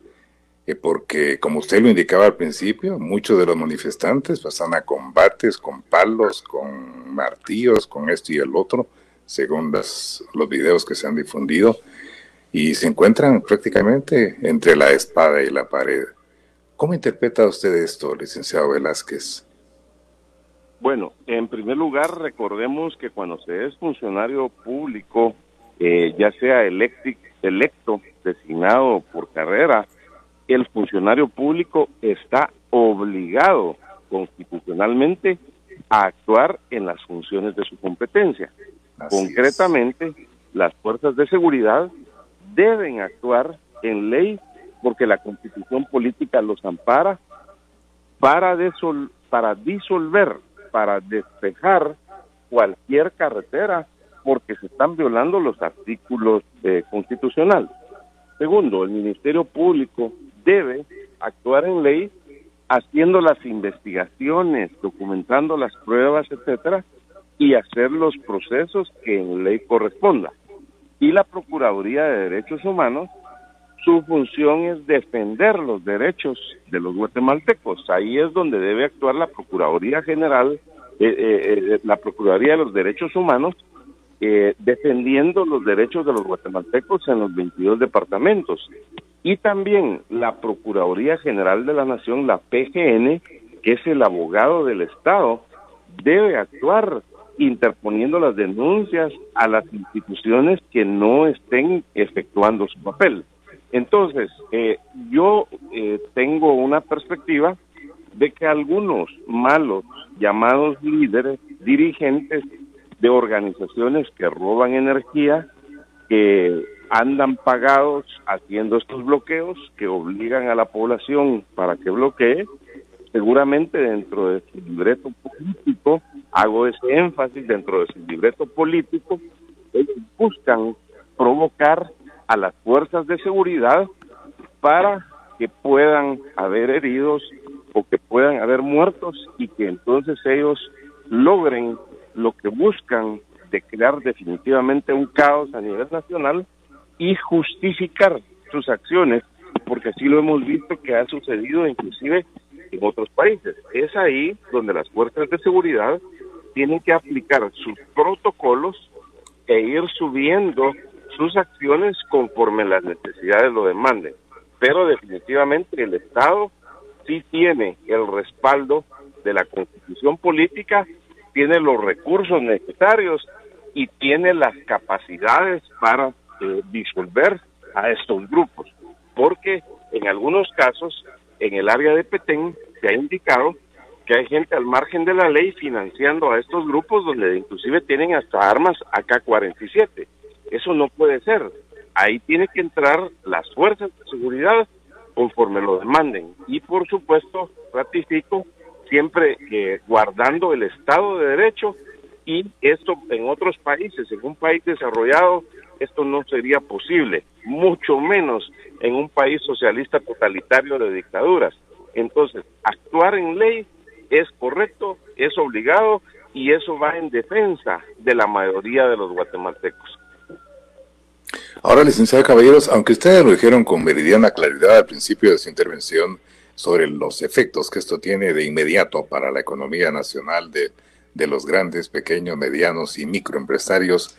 porque como usted lo indicaba al principio, muchos de los manifestantes pasan a combates con palos, con martillos, con esto y el otro, según los videos que se han difundido, y se encuentran prácticamente entre la espada y la pared. ¿Cómo interpreta usted esto, licenciado Velázquez? Bueno, en primer lugar, recordemos que cuando se es funcionario público, ya sea electo, designado por carrera, el funcionario público está obligado constitucionalmente a actuar en las funciones de su competencia. Concretamente, las fuerzas de seguridad deben actuar en ley porque la Constitución política los ampara para disolver, para despejar cualquier carretera, porque se están violando los artículos constitucionales. Segundo, el Ministerio Público debe actuar en ley haciendo las investigaciones, documentando las pruebas, etcétera, y hacer los procesos que en ley corresponda. Y la Procuraduría de Derechos Humanos, su función es defender los derechos de los guatemaltecos. Ahí es donde debe actuar la Procuraduría General, la Procuraduría de los Derechos Humanos, defendiendo los derechos de los guatemaltecos en los 22 departamentos. Y también la Procuraduría General de la Nación, la PGN, que es el abogado del Estado, debe actuar interponiendo las denuncias a las instituciones que no estén efectuando su papel. Entonces, yo tengo una perspectiva de que algunos malos llamados líderes, dirigentes de organizaciones que roban energía, que andan pagados haciendo estos bloqueos, que obligan a la población para que bloquee, seguramente dentro de su libreto político, hago ese énfasis, dentro de su libreto político, ellos buscan provocar a las fuerzas de seguridad para que puedan haber heridos o que puedan haber muertos y que entonces ellos logren lo que buscan, de crear definitivamente un caos a nivel nacional y justificar sus acciones, porque así lo hemos visto que ha sucedido inclusive en otros países. Es ahí donde las fuerzas de seguridad tienen que aplicar sus protocolos e ir subiendo sus acciones conforme las necesidades lo demanden. Pero definitivamente el Estado sí tiene el respaldo de la Constitución política, tiene los recursos necesarios y tiene las capacidades para disolver a estos grupos, porque en algunos casos en el área de Petén se ha indicado que hay gente al margen de la ley financiando a estos grupos, donde inclusive tienen hasta armas AK-47. Eso no puede ser. Ahí tiene que entrar las fuerzas de seguridad conforme lo demanden. Y por supuesto, ratifico, siempre guardando el Estado de Derecho, y esto en otros países, en un país desarrollado, esto no sería posible, mucho menos en un país socialista totalitario de dictaduras. Entonces, actuar en ley es correcto, es obligado, y eso va en defensa de la mayoría de los guatemaltecos. Ahora, licenciado Caballeros, aunque ustedes lo dijeron con meridiana claridad al principio de su intervención sobre los efectos que esto tiene de inmediato para la economía nacional de los grandes, pequeños, medianos y microempresarios,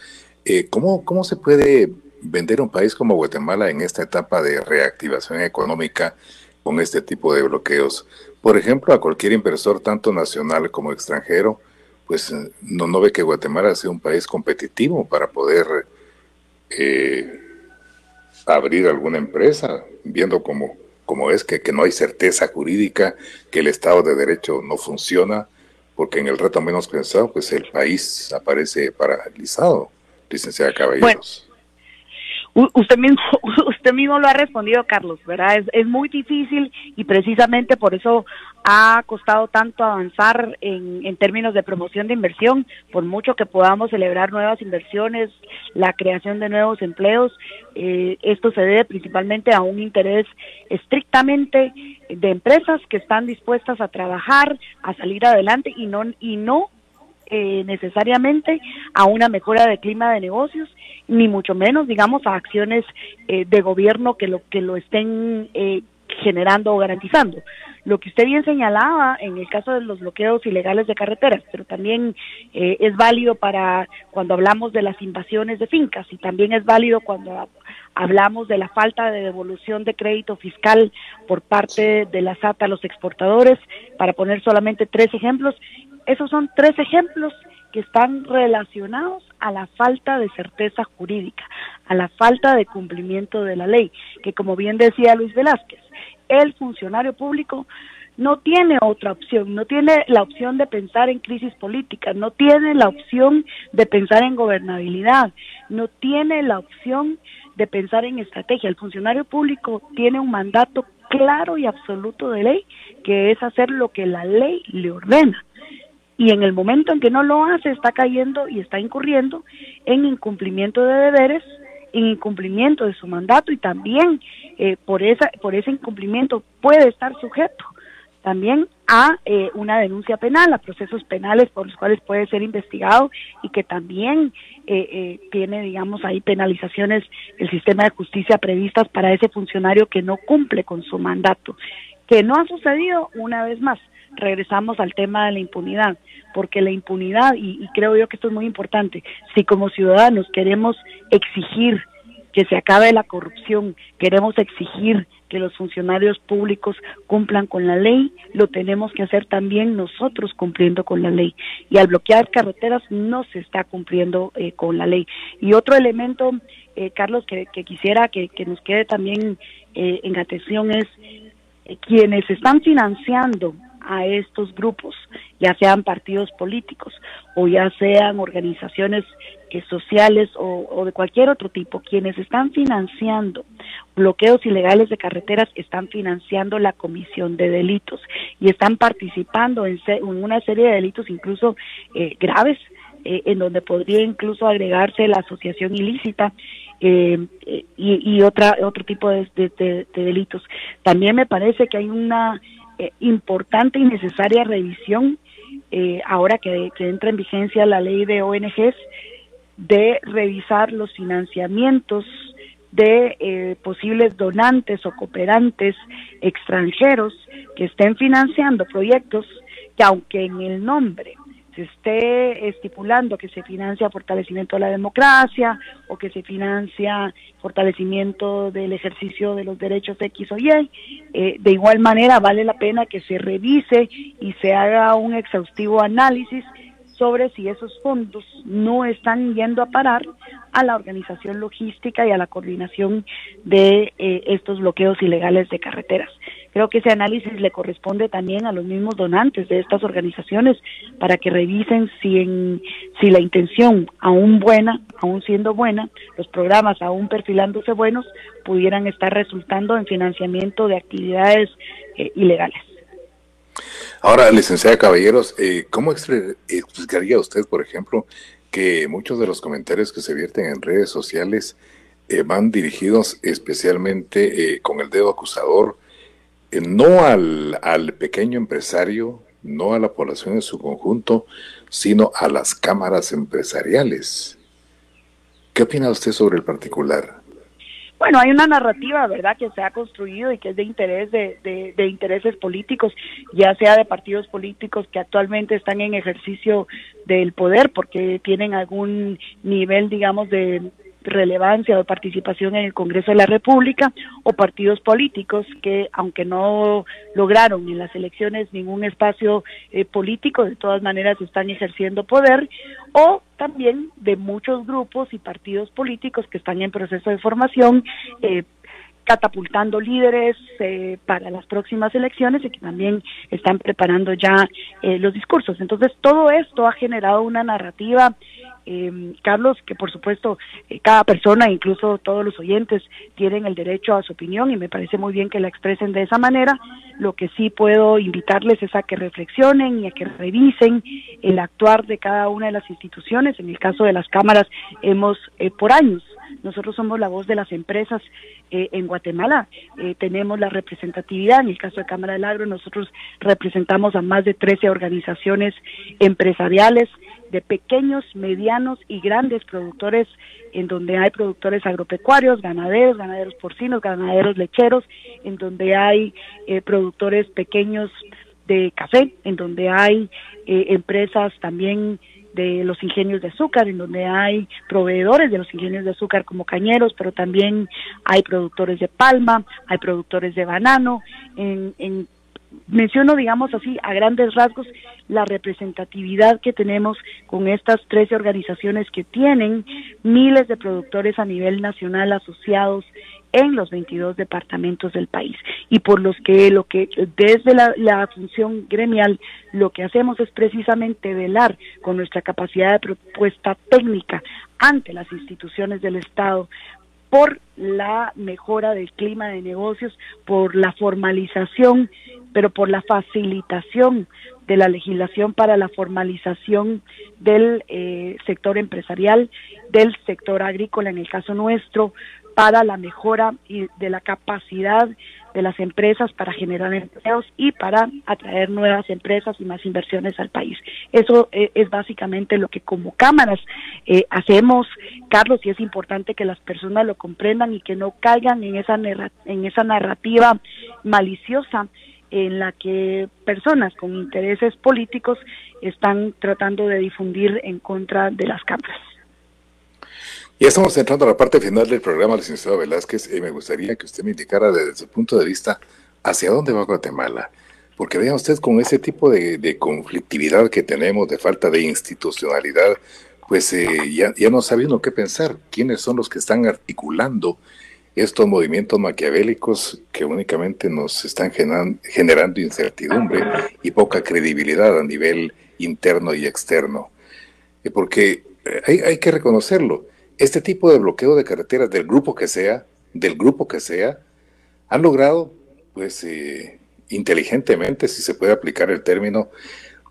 ¿cómo se puede vender un país como Guatemala en esta etapa de reactivación económica con este tipo de bloqueos? Por ejemplo, a cualquier inversor, tanto nacional como extranjero, pues no ve que Guatemala sea un país competitivo para poder abrir alguna empresa, viendo como es que no hay certeza jurídica, que el Estado de Derecho no funciona, porque en el rato menos pensado, pues el país aparece paralizado, licenciada Caballeros. Bueno, usted mismo lo ha respondido, Carlos, ¿verdad? Es muy difícil, y precisamente por eso ha costado tanto avanzar en términos de promoción de inversión. Por mucho que podamos celebrar nuevas inversiones, la creación de nuevos empleos, esto se debe principalmente a un interés estrictamente de empresas que están dispuestas a trabajar, a salir adelante, y no necesariamente a una mejora de clima de negocios, ni mucho menos, digamos, a acciones de gobierno que lo estén generando o garantizando. Lo que usted bien señalaba en el caso de los bloqueos ilegales de carreteras, pero también es válido para cuando hablamos de las invasiones de fincas, y también es válido cuando hablamos de la falta de devolución de crédito fiscal por parte de la SAT a los exportadores, para poner solamente 3 ejemplos. esos son 3 ejemplos que están relacionados a la falta de certeza jurídica, a la falta de cumplimiento de la ley, que como bien decía Luis Velázquez, el funcionario público no tiene otra opción, no tiene la opción de pensar en crisis política, no tiene la opción de pensar en gobernabilidad, no tiene la opción de pensar en estrategia. El funcionario público tiene un mandato claro y absoluto de ley, que es hacer lo que la ley le ordena. Y en el momento en que no lo hace, está cayendo y está incurriendo en incumplimiento de deberes, en incumplimiento de su mandato, y también por ese incumplimiento puede estar sujeto también a una denuncia penal, a procesos penales por los cuales puede ser investigado, y que también tiene, digamos, ahí penalizaciones el sistema de justicia previstas para ese funcionario que no cumple con su mandato. Que no ha sucedido, una vez más, regresamos al tema de la impunidad, porque la impunidad, y creo yo que esto es muy importante, si como ciudadanos queremos exigir que se acabe la corrupción, queremos exigir que los funcionarios públicos cumplan con la ley, lo tenemos que hacer también nosotros cumpliendo con la ley. Y al bloquear carreteras no se está cumpliendo con la ley. Y otro elemento, Carlos, que quisiera que nos quede también en atención es quienes están financiando a estos grupos, ya sean partidos políticos o ya sean organizaciones sociales o de cualquier otro tipo, quienes están financiando bloqueos ilegales de carreteras están financiando la comisión de delitos y están participando en una serie de delitos incluso graves, en donde podría incluso agregarse la asociación ilícita y otro tipo de delitos. También me parece que hay una importante y necesaria revisión ahora que entra en vigencia la ley de ONGs, de revisar los financiamientos de posibles donantes o cooperantes extranjeros que estén financiando proyectos que, aunque en el nombre se esté estipulando que se financia fortalecimiento de la democracia o que se financia fortalecimiento del ejercicio de los derechos X o Y, de igual manera vale la pena que se revise y se haga un exhaustivo análisis sobre si esos fondos no están yendo a parar a la organización logística y a la coordinación de estos bloqueos ilegales de carreteras. Creo que ese análisis le corresponde también a los mismos donantes de estas organizaciones para que revisen si la intención, aún siendo buena, los programas aún perfilándose buenos, pudieran estar resultando en financiamiento de actividades ilegales. Ahora, licenciada Caballeros, ¿cómo explicaría usted, por ejemplo, que muchos de los comentarios que se vierten en redes sociales van dirigidos especialmente con el dedo acusador, no al pequeño empresario, no a la población en su conjunto, sino a las cámaras empresariales? ¿Qué opina usted sobre el particular? Bueno, hay una narrativa, ¿verdad?, que se ha construido y que es de interés de intereses políticos, ya sea de partidos políticos que actualmente están en ejercicio del poder porque tienen algún nivel, digamos, de relevancia o participación en el Congreso de la República, o partidos políticos que, aunque no lograron en las elecciones ningún espacio político, de todas maneras están ejerciendo poder, o también de muchos grupos y partidos políticos que están en proceso de formación, catapultando líderes para las próximas elecciones y que también están preparando ya los discursos. Entonces, todo esto ha generado una narrativa, Carlos, que por supuesto cada persona, incluso todos los oyentes, tienen el derecho a su opinión y me parece muy bien que la expresen de esa manera. Lo que sí puedo invitarles es a que reflexionen y a que revisen el actuar de cada una de las instituciones. En el caso de las cámaras, por años, nosotros somos la voz de las empresas en Guatemala, tenemos la representatividad. En el caso de Cámara del Agro, nosotros representamos a más de 13 organizaciones empresariales de pequeños, medianos y grandes productores, en donde hay productores agropecuarios, ganaderos porcinos, ganaderos lecheros, en donde hay productores pequeños de café, en donde hay empresas también de los ingenios de azúcar, en donde hay proveedores de los ingenios de azúcar como cañeros, pero también hay productores de palma, hay productores de banano, en menciono, digamos así, a grandes rasgos, la representatividad que tenemos con estas 13 organizaciones que tienen miles de productores a nivel nacional asociados en los 22 departamentos del país, y por los que desde la función gremial lo que hacemos es precisamente velar con nuestra capacidad de propuesta técnica ante las instituciones del Estado por la mejora del clima de negocios, por la formalización, pero por la facilitación de la legislación para la formalización del sector empresarial, del sector agrícola en el caso nuestro, para la mejora de la capacidad de las empresas para generar empleos y para atraer nuevas empresas y más inversiones al país. Eso es básicamente lo que como cámaras hacemos, Carlos, y es importante que las personas lo comprendan y que no caigan en esa narrativa maliciosa en la que personas con intereses políticos están tratando de difundir en contra de las cámaras. Ya estamos entrando a la parte final del programa, licenciado Velázquez, y me gustaría que usted me indicara desde su punto de vista hacia dónde va Guatemala. Porque vea usted, con ese tipo de conflictividad que tenemos, de falta de institucionalidad, pues ya no sabe uno qué pensar. ¿Quiénes son los que están articulando estos movimientos maquiavélicos que únicamente nos están generando incertidumbre y poca credibilidad a nivel interno y externo? Porque hay que reconocerlo. Este tipo de bloqueo de carreteras del grupo que sea, han logrado, pues, inteligentemente, si se puede aplicar el término,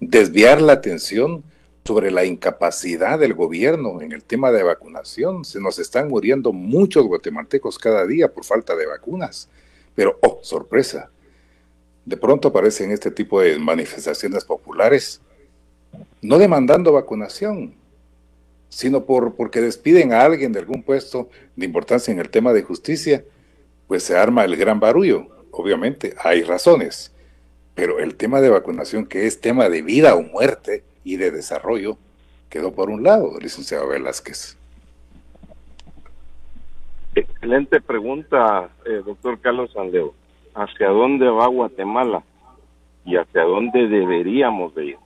desviar la atención sobre la incapacidad del gobierno en el tema de vacunación. Se nos están muriendo muchos guatemaltecos cada día por falta de vacunas. Pero, oh, sorpresa, de pronto aparecen este tipo de manifestaciones populares, no demandando vacunación, sino porque despiden a alguien de algún puesto de importancia en el tema de justicia, pues se arma el gran barullo. Obviamente hay razones, pero el tema de vacunación, que es tema de vida o muerte y de desarrollo, quedó por un lado, licenciado Velázquez. Excelente pregunta, doctor Carlos Andeo. ¿Hacia dónde va Guatemala? ¿Y hacia dónde deberíamos de ir?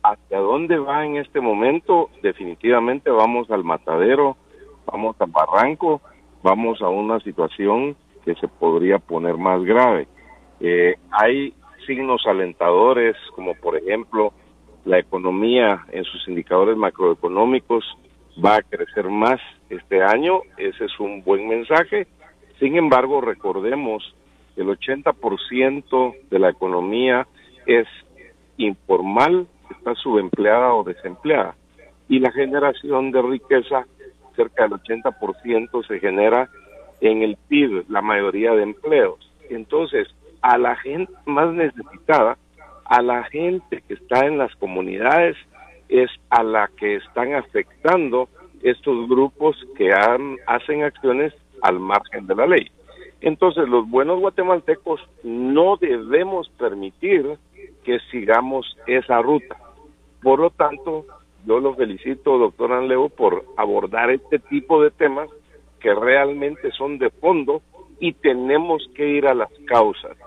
¿Hacia dónde va en este momento? Definitivamente vamos al matadero, vamos al barranco, vamos a una situación que se podría poner más grave. Hay signos alentadores, como por ejemplo la economía en sus indicadores macroeconómicos va a crecer más este año. Ese es un buen mensaje. Sin embargo, recordemos que el 80% de la economía es informal, está subempleada o desempleada, y la generación de riqueza, cerca del 80%, se genera en el PIB, la mayoría de empleos. Entonces, a la gente más necesitada, a la gente que está en las comunidades, es a la que están afectando estos grupos que hacen acciones al margen de la ley. Entonces, los buenos guatemaltecos no debemos permitir que sigamos esa ruta. Por lo tanto, yo lo felicito, doctor Anleu, por abordar este tipo de temas que realmente son de fondo, y tenemos que ir a las causas,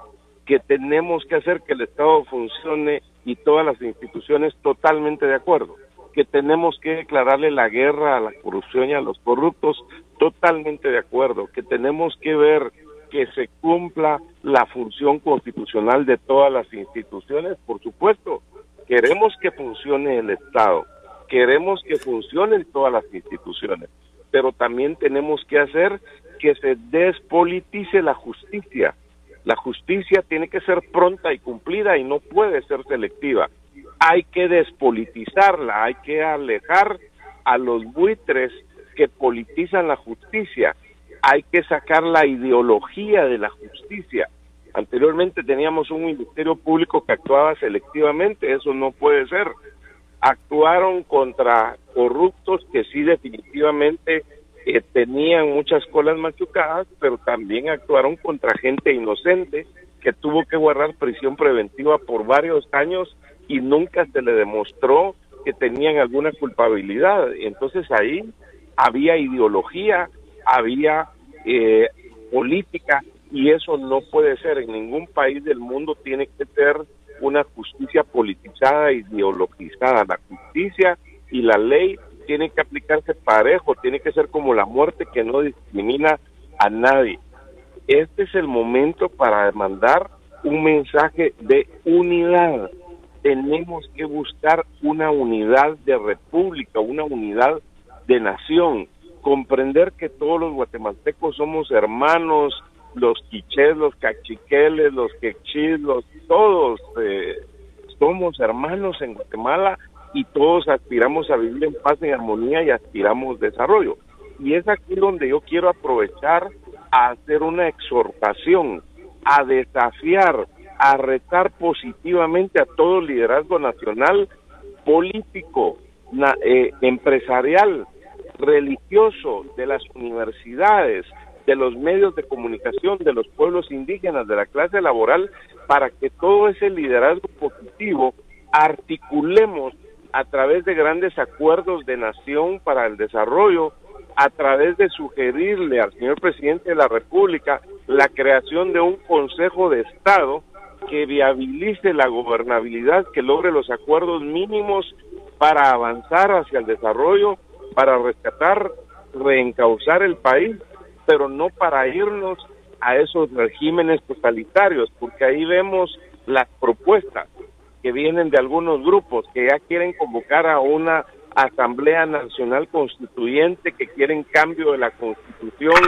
que tenemos que hacer que el Estado funcione y todas las instituciones totalmente de acuerdo, que tenemos que declararle la guerra a la corrupción y a los corruptos, totalmente de acuerdo, que tenemos que ver que se cumpla la función constitucional de todas las instituciones. Por supuesto, queremos que funcione el Estado, queremos que funcionen todas las instituciones, pero también tenemos que hacer que se despolitice la justicia. La justicia tiene que ser pronta y cumplida y no puede ser selectiva. Hay que despolitizarla, hay que alejar a los buitres que politizan la justicia. Hay que sacar la ideología de la justicia. Anteriormente teníamos un ministerio público que actuaba selectivamente, eso no puede ser. Actuaron contra corruptos que sí definitivamente tenían muchas colas machucadas, pero también actuaron contra gente inocente que tuvo que guardar prisión preventiva por varios años y nunca se le demostró que tenían alguna culpabilidad. Entonces ahí había ideología, había política y eso no puede ser. En ningún país del mundo tiene que ser una justicia politizada, ideologizada. La justicia y la ley tienen que aplicarse parejo, tiene que ser como la muerte, que no discrimina a nadie. Este es el momento para mandar un mensaje de unidad. Tenemos que buscar una unidad de república, una unidad de nación, comprender que todos los guatemaltecos somos hermanos, los quichés, los cachiqueles, los quechís, todos somos hermanos en Guatemala y todos aspiramos a vivir en paz, en armonía y aspiramos desarrollo. Y es aquí donde yo quiero aprovechar a hacer una exhortación, a desafiar, a retar positivamente a todo el liderazgo nacional, político, empresarial, religioso, de las universidades, de los medios de comunicación, de los pueblos indígenas, de la clase laboral, para que todo ese liderazgo positivo articulemos a través de grandes acuerdos de nación para el desarrollo, a través de sugerirle al señor presidente de la República la creación de un Consejo de Estado que viabilice la gobernabilidad, que logre los acuerdos mínimos para avanzar hacia el desarrollo, para rescatar, reencauzar el país, pero no para irnos a esos regímenes totalitarios, porque ahí vemos las propuestas que vienen de algunos grupos que ya quieren convocar a una Asamblea Nacional Constituyente, que quieren cambio de la Constitución,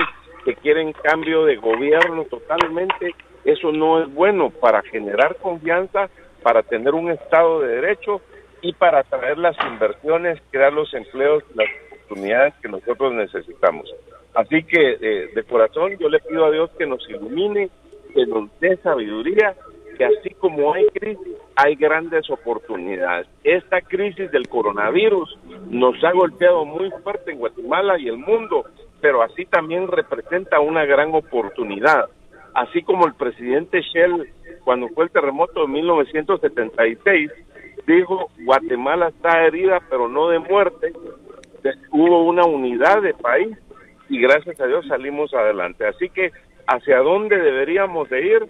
que quieren cambio de gobierno totalmente. Eso no es bueno para generar confianza, para tener un Estado de Derecho y para atraer las inversiones, crear los empleos, las oportunidades que nosotros necesitamos. Así que de corazón yo le pido a Dios que nos ilumine, que nos dé sabiduría, que así como hay crisis, hay grandes oportunidades. Esta crisis del coronavirus nos ha golpeado muy fuerte en Guatemala y el mundo, pero así también representa una gran oportunidad. Así como el presidente Shell, cuando fue el terremoto de 1976, dijo, Guatemala está herida, pero no de muerte. Hubo una unidad de país y gracias a Dios salimos adelante. Así que, ¿hacia dónde deberíamos de ir?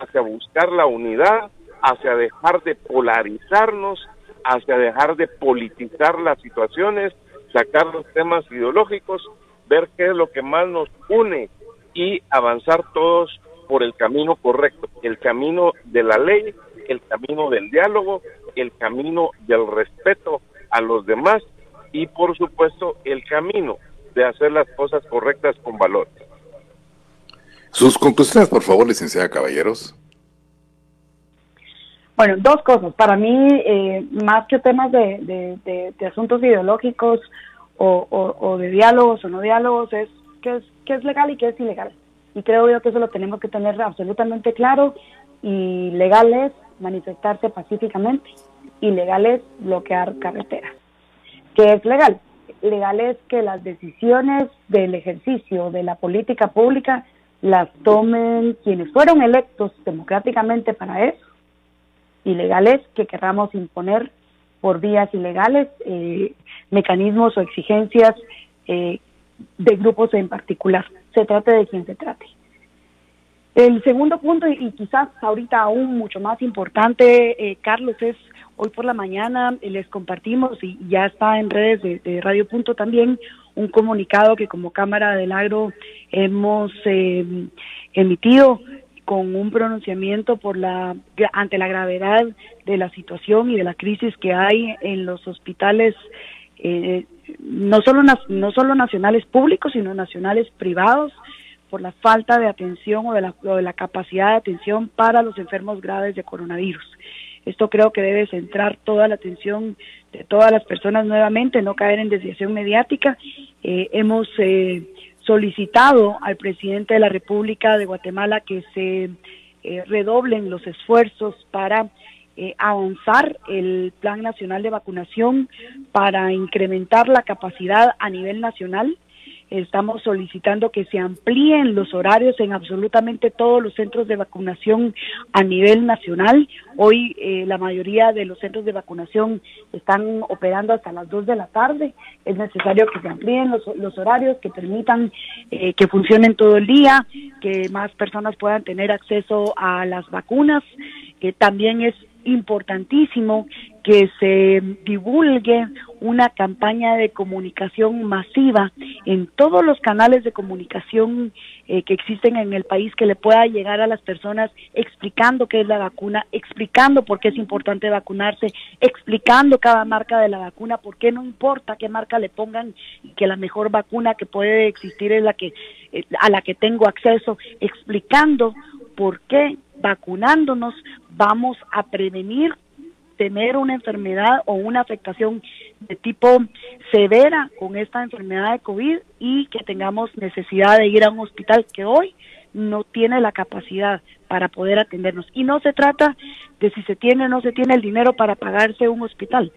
Hacia buscar la unidad, hacia dejar de polarizarnos, hacia dejar de politizar las situaciones, sacar los temas ideológicos, ver qué es lo que más nos une y avanzar todos por el camino correcto, el camino de la ley, el camino del diálogo, el camino del respeto a los demás y, por supuesto, el camino de hacer las cosas correctas con valor. Sus conclusiones, por favor, licenciada Caballeros. Bueno, dos cosas. Para mí, más que temas de asuntos ideológicos o de diálogos o no diálogos, es qué es legal y qué es ilegal. Y creo yo que eso lo tenemos que tener absolutamente claro. Y legal es manifestarse pacíficamente. Ilegal es bloquear carreteras. ¿Qué es legal? Legal es que las decisiones del ejercicio de la política pública las tomen quienes fueron electos democráticamente para eso. Ilegal es que queramos imponer por vías ilegales mecanismos o exigencias de grupos en particular, se trate de quien se trate. El segundo punto, y quizás ahorita aún mucho más importante, Carlos, es hoy por la mañana les compartimos, y ya está en redes de Radio Punto también, un comunicado que como Cámara del Agro hemos emitido con un pronunciamiento ante la gravedad de la situación y de la crisis que hay en los hospitales, no solo nacionales públicos, sino nacionales privados, por la falta de atención o de la capacidad de atención para los enfermos graves de coronavirus. Esto creo que debe centrar toda la atención de todas las personas nuevamente, no caer en desviación mediática. Hemos solicitado al presidente de la República de Guatemala que se redoblen los esfuerzos para avanzar el Plan Nacional de Vacunación, para incrementar la capacidad a nivel nacional. Estamos solicitando que se amplíen los horarios en absolutamente todos los centros de vacunación a nivel nacional. Hoy la mayoría de los centros de vacunación están operando hasta las 2 de la tarde. Es necesario que se amplíen los horarios, que permitan que funcionen todo el día, que más personas puedan tener acceso a las vacunas. También es importantísimo que se divulgue una campaña de comunicación masiva en todos los canales de comunicación que existen en el país, que le pueda llegar a las personas explicando qué es la vacuna, explicando por qué es importante vacunarse, explicando cada marca de la vacuna, por qué no importa qué marca le pongan, que la mejor vacuna que puede existir es la que a la que tengo acceso, explicando por qué vacunándonos vamos a prevenir tener una enfermedad o una afectación de tipo severa con esta enfermedad de COVID y que tengamos necesidad de ir a un hospital que hoy no tiene la capacidad para poder atendernos. Y no se trata de si se tiene o no se tiene el dinero para pagarse un hospital.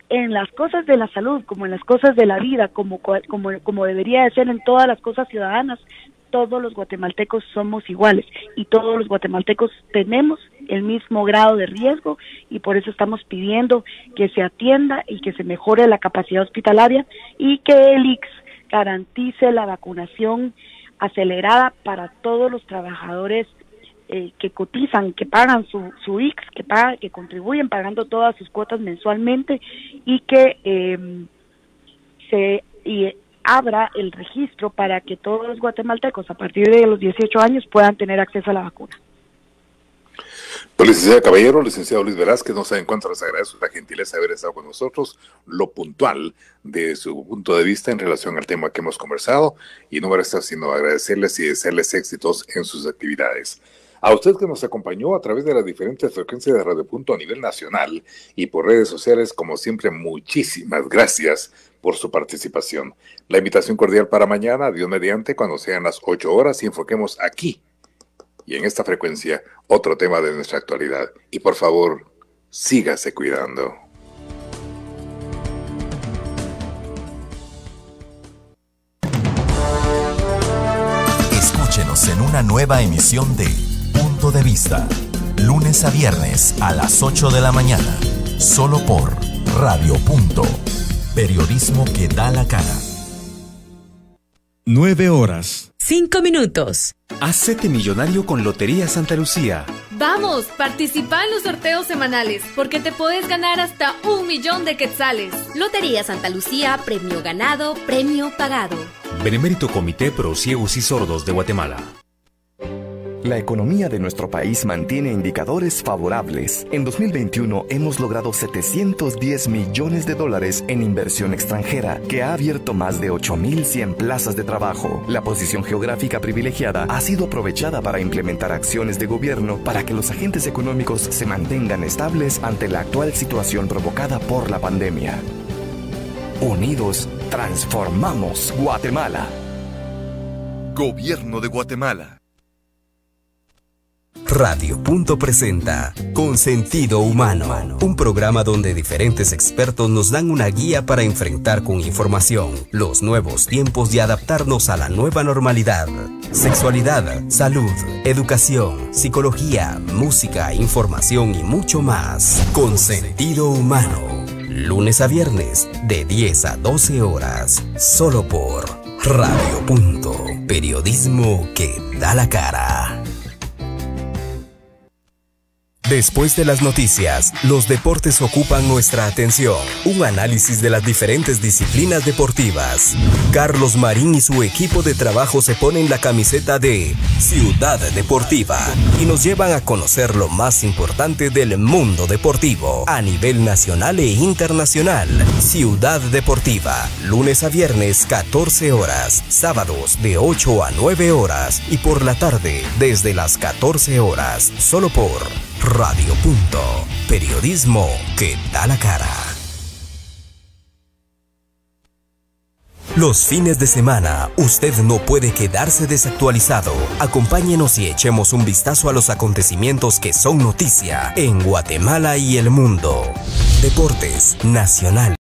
En las cosas de la salud, como en las cosas de la vida, como debería de ser en todas las cosas ciudadanas, todos los guatemaltecos somos iguales y todos los guatemaltecos tenemos el mismo grado de riesgo y por eso estamos pidiendo que se atienda y que se mejore la capacidad hospitalaria y que el ICS garantice la vacunación acelerada para todos los trabajadores que cotizan, que pagan su ICS, que contribuyen pagando todas sus cuotas mensualmente y que abra el registro para que todos los guatemaltecos a partir de los 18 años puedan tener acceso a la vacuna. Pues, licenciada Caballero, licenciado Luis Velázquez, no saben cuánto les agradezco la gentileza de haber estado con nosotros, lo puntual de su punto de vista en relación al tema que hemos conversado, y no me resta sino agradecerles y desearles éxitos en sus actividades. A usted que nos acompañó a través de las diferentes frecuencias de Radio Punto a nivel nacional y por redes sociales, como siempre, muchísimas gracias por su participación. La invitación cordial para mañana, Dios mediante, cuando sean las 8 horas y enfoquemos aquí y en esta frecuencia otro tema de nuestra actualidad. Y por favor, sígase cuidando. Escúchenos en una nueva emisión de Punto de Vista, lunes a viernes a las 8 de la mañana, solo por Radio Punto. Periodismo que da la cara. 9 horas. 5 minutos. Hacete millonario con Lotería Santa Lucía. Vamos, participa en los sorteos semanales, porque te podés ganar hasta 1 millón de quetzales. Lotería Santa Lucía, premio ganado, premio pagado. Benemérito Comité Pro Ciegos y Sordos de Guatemala. La economía de nuestro país mantiene indicadores favorables. En 2021 hemos logrado $710 millones en inversión extranjera, que ha abierto más de 8.100 plazas de trabajo. La posición geográfica privilegiada ha sido aprovechada para implementar acciones de gobierno para que los agentes económicos se mantengan estables ante la actual situación provocada por la pandemia. Unidos, transformamos Guatemala. Gobierno de Guatemala. Radio Punto presenta Con Sentido Humano, un programa donde diferentes expertos nos dan una guía para enfrentar con información los nuevos tiempos y adaptarnos a la nueva normalidad. Sexualidad, salud, educación, psicología, música, información y mucho más. Con Sentido Humano, lunes a viernes de 10 a 12 horas, solo por Radio Punto. Periodismo que da la cara. Después de las noticias, los deportes ocupan nuestra atención. Un análisis de las diferentes disciplinas deportivas. Carlos Marín y su equipo de trabajo se ponen la camiseta de Ciudad Deportiva y nos llevan a conocer lo más importante del mundo deportivo a nivel nacional e internacional. Ciudad Deportiva, lunes a viernes 14 horas, sábados de 8 a 9 horas y por la tarde desde las 14 horas, solo por Radio Punto. Periodismo que da la cara. Los fines de semana, usted no puede quedarse desactualizado. Acompáñenos y echemos un vistazo a los acontecimientos que son noticia en Guatemala y el mundo. Deportes, nacional.